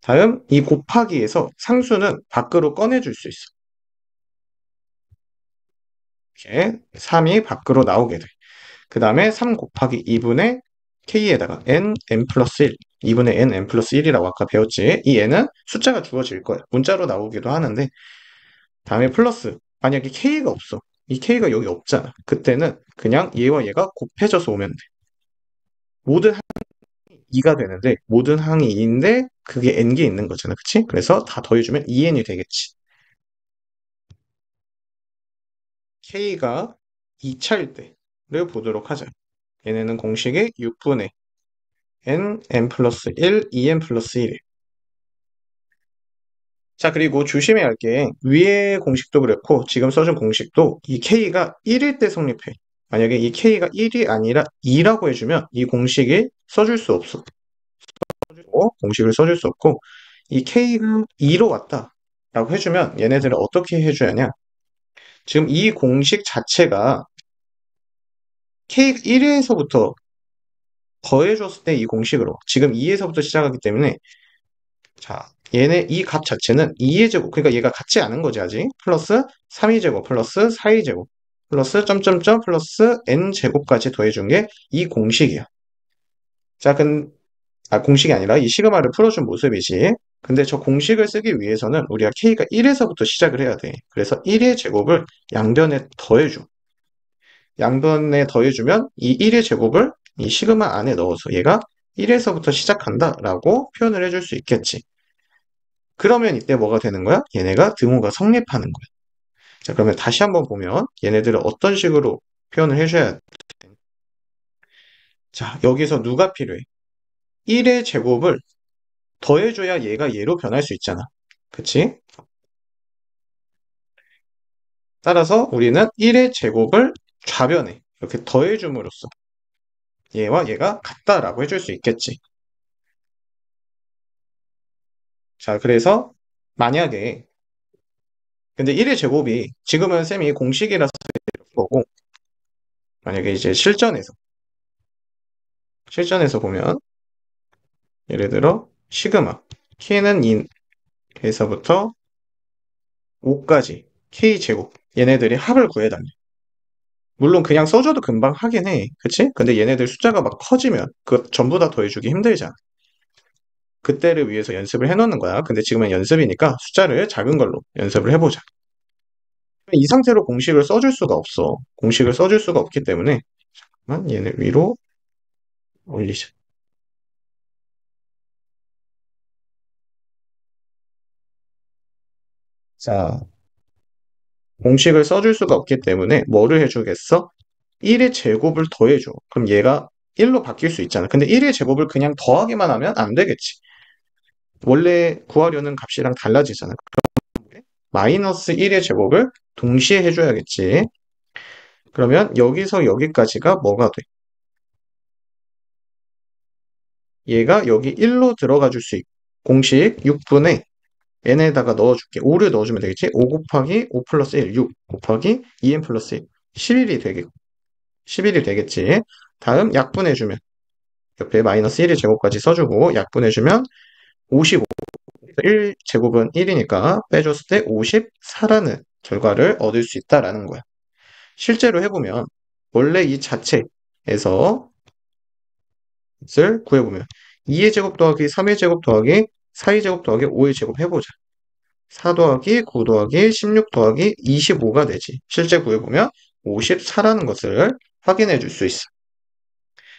다음 이 곱하기에서 상수는 밖으로 꺼내줄 수 있어. 이렇게 3이 밖으로 나오게 돼. 그 다음에 3 곱하기 2분의 k에다가 n 플러스 1, 2분의 n 플러스 1이라고 아까 배웠지? 이 n은 숫자가 주어질 거야. 문자로 나오기도 하는데 다음에 플러스 만약에 k가 없어. 이 k가 여기 없잖아. 그때는 그냥 얘와 얘가 곱해져서 오면 돼. 모든 항이 2가 되는데 모든 항이 2인데 그게 n개 있는 거잖아. 그치? 그래서 다 더해주면 2n이 되겠지. k가 2차일 때를 보도록 하자. 얘네는 공식이 6분의 n 플러스 1, 2n 플러스 1. 자, 그리고 조심해야 할 게 위의 공식도 그렇고 지금 써준 공식도 이 k가 1일 때 성립해. 만약에 이 k가 1이 아니라 2라고 해주면 이 공식이 써줄 수 없어. 공식을 써줄 수 없고 이 k가 2로 왔다 라고 해주면 얘네들은 어떻게 해줘야 하냐. 지금 이 공식 자체가 k가 1에서부터 더해줬을 때 이 공식으로 지금 2에서부터 시작하기 때문에 자, 얘네 이 값 자체는 2의 제곱, 그러니까 얘가 같지 않은 거지 아직. 플러스 3의 제곱, 플러스 4의 제곱, 플러스 점점점, 플러스 n 제곱까지 더해준 게 이 공식이야. 자, 공식이 아니라 이 시그마를 풀어준 모습이지. 근데 저 공식을 쓰기 위해서는 우리가 k가 1에서부터 시작을 해야 돼. 그래서 1의 제곱을 양변에 더해줘. 양변에 더해주면 이 1의 제곱을 이 시그마 안에 넣어서 얘가 1에서부터 시작한다라고 표현을 해줄 수 있겠지. 그러면 이때 뭐가 되는 거야? 얘네가 등호가 성립하는 거야. 자, 그러면 다시 한번 보면 얘네들을 어떤 식으로 표현을 해줘야 돼? 자, 여기서 누가 필요해? 1의 제곱을 더해줘야 얘가 얘로 변할 수 있잖아. 그치? 따라서 우리는 1의 제곱을 좌변에 이렇게 더해줌으로써 얘와 얘가 같다라고 해줄 수 있겠지. 자, 그래서 만약에 근데 1의 제곱이 지금은 쌤이 공식이라서 이럴 거고 만약에 이제 실전에서 보면 예를 들어 시그마 k는 인에서부터 5까지 k 제곱 얘네들이 합을 구해달래. 물론 그냥 써줘도 금방 하긴 해. 그치? 근데 얘네들 숫자가 막 커지면 그 전부 다 더해주기 힘들잖아. 그때를 위해서 연습을 해놓는 거야. 근데 지금은 연습이니까 숫자를 작은 걸로 연습을 해보자. 이 상태로 공식을 써줄 수가 없어. 공식을 써줄 수가 없기 때문에 얘를 위로 올리자. 자, 공식을 써줄 수가 없기 때문에 뭐를 해주겠어? 1의 제곱을 더해줘. 그럼 얘가 1로 바뀔 수 있잖아. 근데 1의 제곱을 그냥 더하기만 하면 안 되겠지. 원래 구하려는 값이랑 달라지잖아. 마이너스 1의 제곱을 동시에 해줘야겠지. 그러면 여기서 여기까지가 뭐가 돼? 얘가 여기 1로 들어가 줄 수 있고 공식 6분의 n에다가 넣어줄게. 5를 넣어주면 되겠지? 5 곱하기 5 플러스 1, 6 곱하기 2n 플러스 1, 11이 되겠지. 다음 약분해주면 옆에 마이너스 1의 제곱까지 써주고 약분해주면 55. 1제곱은 1이니까 빼줬을 때 54라는 결과를 얻을 수 있다라는 거야. 실제로 해보면 원래 이 자체에서 을 구해보면 2의 제곱 더하기 3의 제곱 더하기 4의 제곱 더하기 5의 제곱 해보자. 4 더하기 9 더하기 16 더하기 25가 되지. 실제 구해보면 54라는 것을 확인해 줄 수 있어.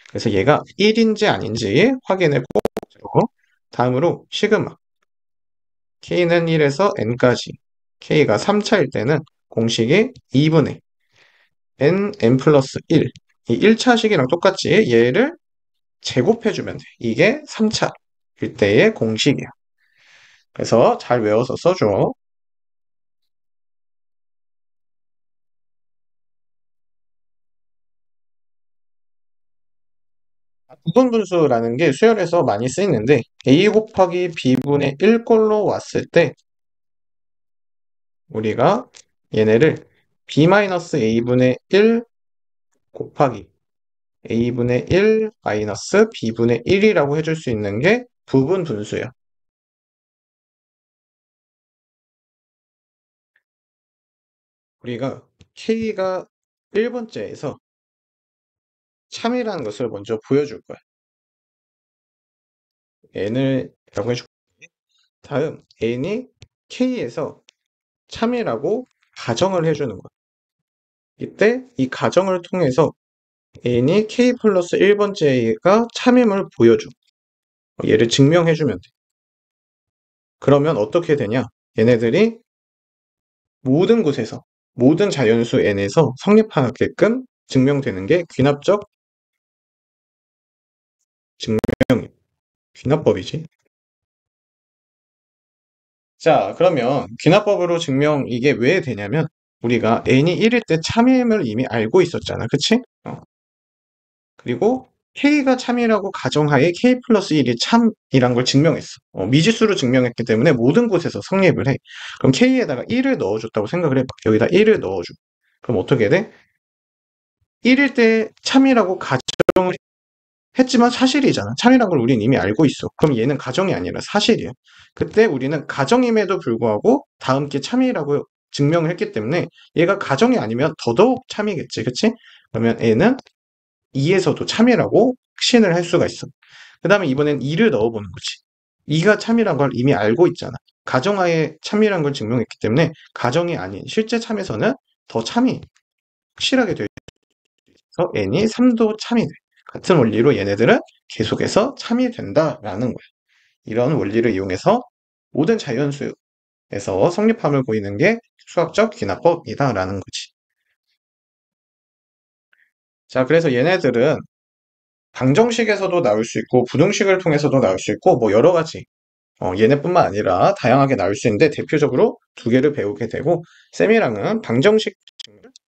그래서 얘가 1인지 아닌지 확인해 보고 다음으로 시그마 k는 1에서 n까지 k가 3차일 때는 공식이 2분의 n 플러스 1 이 1차식이랑 똑같이 얘를 제곱해주면 돼. 이게 3차일 때의 공식이야. 그래서 잘 외워서 써줘. 부분분수라는 게 수열에서 많이 쓰이는데 a 곱하기 b분의 1꼴로 왔을 때 우리가 얘네를 b-a분의 1 곱하기 a분의 1 마이너스 b분의 1이라고 해줄 수 있는 게 부분분수야. 우리가 k가 1번째에서 참이라는 것을 먼저 보여줄 거야. n을 라고 해줄 거야. 다음 n이 k에서 참이라고 가정을 해주는 거야. 이때 이 가정을 통해서 n이 k 플러스 1번째가 참임을 보여줘. 얘를 증명해주면 돼. 그러면 어떻게 되냐? 얘네들이 모든 곳에서, 모든 자연수 n에서 성립하게끔 증명되는 게 귀납적 증명, 귀납법이지. 자, 그러면 귀납법으로 증명 이게 왜 되냐면 우리가 n이 1일 때 참임을 이미 알고 있었잖아. 그치? 그리고 k가 참이라고 가정하에 k 플러스 1이 참이란 걸 증명했어. 미지수로 증명했기 때문에 모든 곳에서 성립을 해. 그럼 k에다가 1을 넣어줬다고 생각을 해봐. 여기다 1을 넣어줘. 그럼 어떻게 돼? 1일 때 참이라고 가정을 했지만 사실이잖아. 참이란 걸 우리는 이미 알고 있어. 그럼 얘는 가정이 아니라 사실이야. 그때 우리는 가정임에도 불구하고 다음 게 참이라고 증명을 했기 때문에 얘가 가정이 아니면 더더욱 참이겠지. 그치? 그러면 얘는 2에서도 참이라고 확신을 할 수가 있어. 그 다음에 이번엔 2를 넣어보는 거지. 2가 참이란 걸 이미 알고 있잖아. 가정하에 참이란 걸 증명했기 때문에 가정이 아닌 실제 참에서는 더 참이 확실하게 돼 있어 n이 3도 참이 돼. 같은 원리로 얘네들은 계속해서 참이 된다라는 거야. 이런 원리를 이용해서 모든 자연수에서 성립함을 보이는 게 수학적 귀납법이다라는 거지. 자, 그래서 얘네들은 방정식에서도 나올 수 있고 부등식을 통해서도 나올 수 있고 뭐 여러 가지 얘네뿐만 아니라 다양하게 나올 수 있는데 대표적으로 두 개를 배우게 되고 쌤이랑은 방정식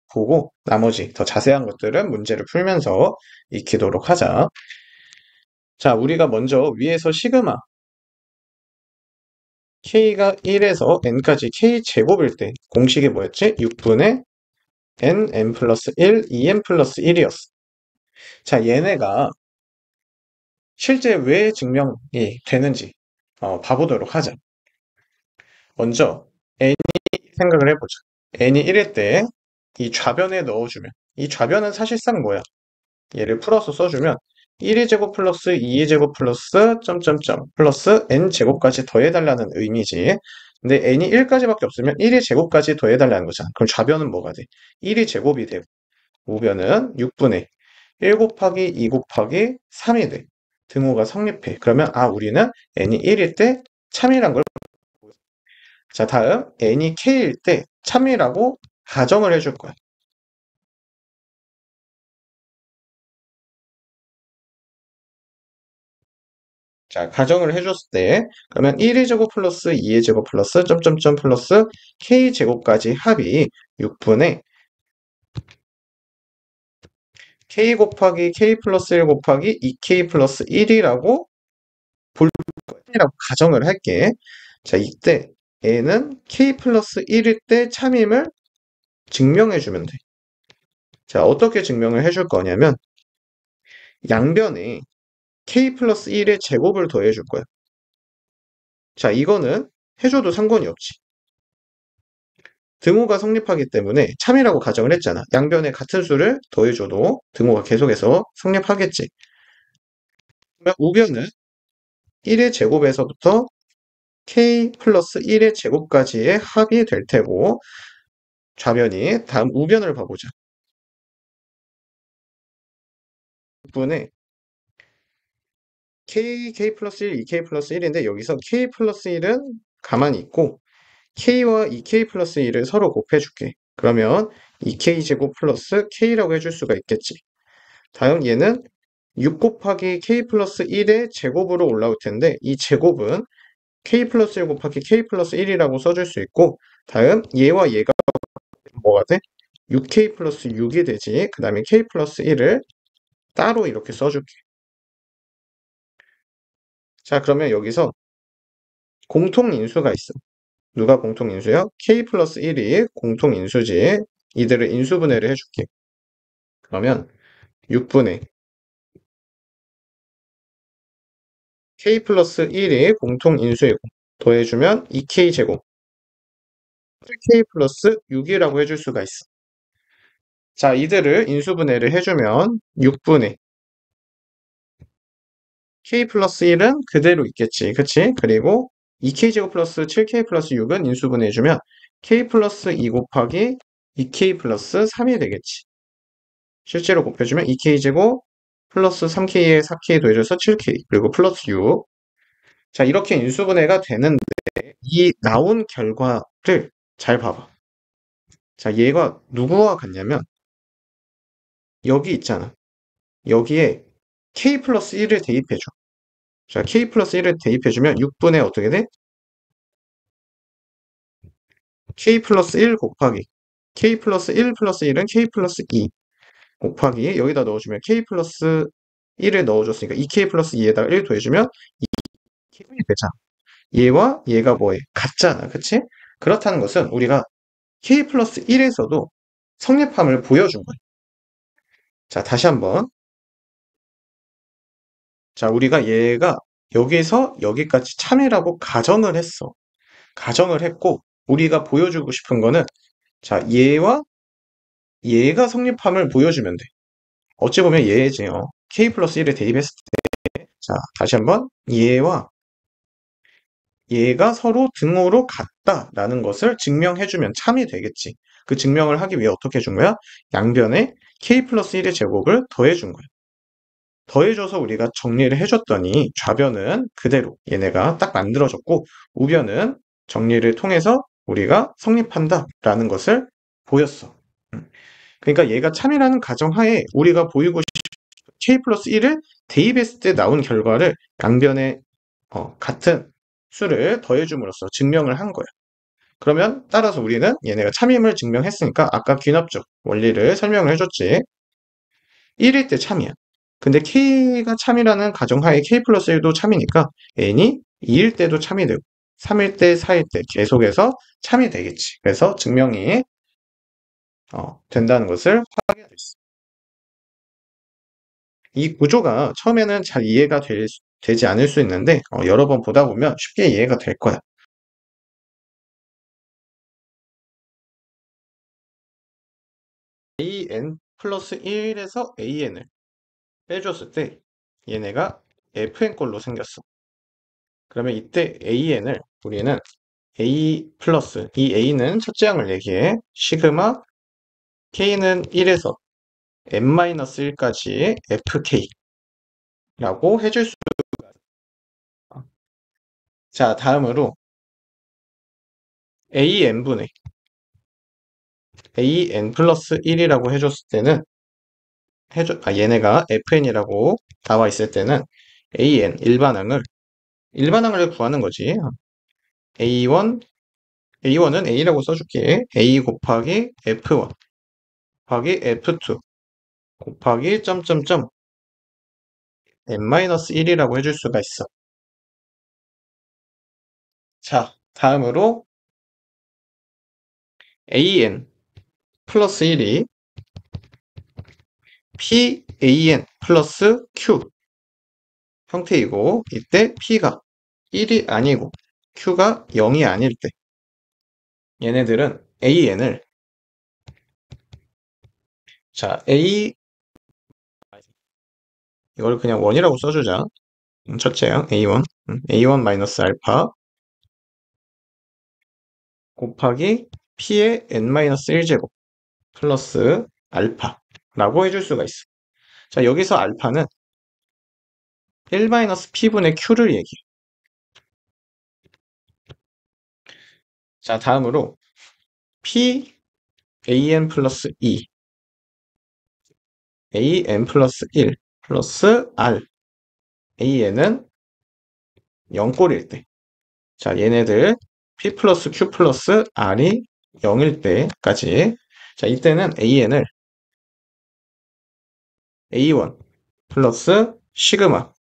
보고 나머지 더 자세한 것들은 문제를 풀면서 익히도록 하자. 자, 우리가 먼저 위에서 시그마 k가 1에서 n까지 k제곱일 때 공식이 뭐였지? 6분의 n 플러스 1, 2n 플러스 1이었어. 자, 얘네가 실제 왜 증명이 되는지 봐보도록 하자. 먼저 n이 생각을 해보자. n이 1일 때 이 좌변에 넣어주면 이 좌변은 사실상 뭐야? 얘를 풀어서 써주면 1의 제곱 플러스 2의 제곱 플러스 점점점 플러스 n제곱까지 더해달라는 의미지. 근데 n이 1까지밖에 없으면 1의 제곱까지 더해달라는 거잖아. 그럼 좌변은 뭐가 돼? 1이 제곱이 되고 우변은 6분의 1 곱하기 2 곱하기 3이 돼. 등호가 성립해. 그러면 우리는 n이 1일 때 참이란 걸. 자, 다음 n이 k일 때 참이라고 가정을 해줄 거야. 자, 가정을 해줬을 때 그러면 1의 제곱 플러스 2의 제곱 플러스 점점점 플러스 k제곱까지 합이 6분의 k 곱하기 k 플러스 1 곱하기 2k 플러스 1이라고 볼 거라고 가정을 할게. 자, 이때 n은 k 플러스 1일 때 참임을 증명해주면 돼. 자, 어떻게 증명을 해줄 거냐면 양변에 k 플러스 1의 제곱을 더해줄 거야. 자, 이거는 해줘도 상관이 없지. 등호가 성립하기 때문에 참이라고 가정을 했잖아. 양변에 같은 수를 더해줘도 등호가 계속해서 성립하겠지. 그러면 우변은 1의 제곱에서부터 k 플러스 1의 제곱까지의 합이 될 테고 좌변이 다음 우변을 봐보자. 분의 k 플러스 1, 2k 플러스 1인데 여기서 k 플러스 1은 가만히 있고 k와 2k 플러스 1을 서로 곱해줄게. 그러면 2k 제곱 플러스 k라고 해줄 수가 있겠지. 다음 얘는 6 곱하기 k 플러스 1의 제곱으로 올라올 텐데 이 제곱은 k 플러스 1 곱하기 k 플러스 1이라고 써줄 수 있고 다음 얘와 얘가 뭐가 돼? 6k 플러스 6이 되지. 그 다음에 k 플러스 1을 따로 이렇게 써줄게. 자, 그러면 여기서 공통인수가 있어. 누가 공통인수요? k 플러스 1이 공통인수지. 이들을 인수분해를 해줄게. 그러면 6분의 k 플러스 1이 공통인수이고 더해주면 2k 제곱 8k 플러스 6이라고 해줄 수가 있어. 자, 이들을 인수분해를 해주면 6분의 k 플러스 1은 그대로 있겠지. 그치? 그리고 2k 제곱 플러스 7k 플러스 6은 인수분해해주면 k 플러스 2 곱하기 2k 플러스 3이 되겠지. 실제로 곱해주면 2k 제곱 플러스 3k에 4k 더해줘서 7k 그리고 플러스 6. 자, 이렇게 인수분해가 되는데 이 나온 결과를 잘 봐봐. 자, 얘가 누구와 같냐면 여기 있잖아. 여기에 k 플러스 1을 대입해줘. 자, k 플러스 1을 대입해주면 6분의 어떻게 돼? k 플러스 1 곱하기 k 플러스 1 플러스 1은 k 플러스 2 곱하기 여기다 넣어주면 k 플러스 1을 넣어줬으니까 2k 플러스 2에다가 1 더해주면 2k이 되잖아. 얘와 얘가 뭐해? 같잖아. 그치? 그렇다는 것은 우리가 k 플러스 1에서도 성립함을 보여준 거야. 자, 다시 한번. 자, 우리가 얘가 여기서 여기까지 참이라고 가정을 했어. 가정을 했고 우리가 보여주고 싶은 거는 자, 얘와 얘가 성립함을 보여주면 돼. 어찌 보면 얘지. k 플러스 1에 대입했을 때 자, 다시 한번 얘와 얘가 서로 등호로 같다라는 것을 증명해주면 참이 되겠지. 그 증명을 하기 위해 어떻게 해준 거야? 양변에 k 플러스 1의 제곱을 더해준 거야. 더해줘서 우리가 정리를 해줬더니 좌변은 그대로 얘네가 딱 만들어졌고 우변은 정리를 통해서 우리가 성립한다라는 것을 보였어. 그러니까 얘가 참이라는 가정하에 우리가 보이고 싶은 k 플러스 1을 대입했을 때 나온 결과를 양변에 같은 수를 더해줌으로써 증명을 한 거예요. 그러면 따라서 우리는 얘네가 참임을 증명했으니까 아까 귀납적 원리를 설명을 해줬지. 1일 때 참이야. 근데 k가 참이라는 가정하에 k 플러스 1도 참이니까 n이 2일 때도 참이 되고 3일 때, 4일 때 계속해서 참이 되겠지. 그래서 증명이 된다는 것을 확인할 수 있어. 이 구조가 처음에는 잘 이해가 되지 않을 수 있는데 여러 번 보다 보면 쉽게 이해가 될 거야. an 플러스 1에서 an을 빼줬을 때 얘네가 fn꼴로 생겼어. 그러면 이때 an을 우리는 a 플러스 이 a는 첫째 항을 얘기해. 시그마 k는 1에서 n-1까지 fk라고 해줄 수. 자, 다음으로 an분의 an 플러스 1이라고 해줬을 때는 얘네가 fn이라고 나와 있을 때는 an 일반항을 구하는 거지. a1은 a라고 써줄게. a 곱하기 f1 곱하기 f2 곱하기 점점점 n-1이라고 해줄 수가 있어. 자, 다음으로 an 플러스 1이 pan 플러스 q 형태이고 이때 p가 1이 아니고 q가 0이 아닐 때 얘네들은 an을 자 a 이걸 그냥 1이라고 써주자. 첫째야 a1 a1 마이너스 알파 곱하기 p의 n-1제곱 플러스 알파라고 해줄 수가 있어. 자, 여기서 알파는 1-p분의 q를 얘기해. 자, 다음으로 p an 플러스 2 an 플러스 1 플러스 r an은 0꼴일 때. 자, 얘네들 p 플러스 q 플러스 r이 0일 때까지. 자, 이때는 an을 a1 플러스 시그마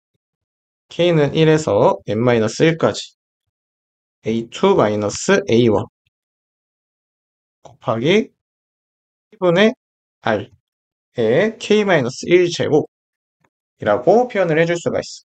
k는 1에서 n-1까지 a2 마이너스 a1 곱하기 p분의 r의 k-1제곱이라고 표현을 해줄 수가 있어.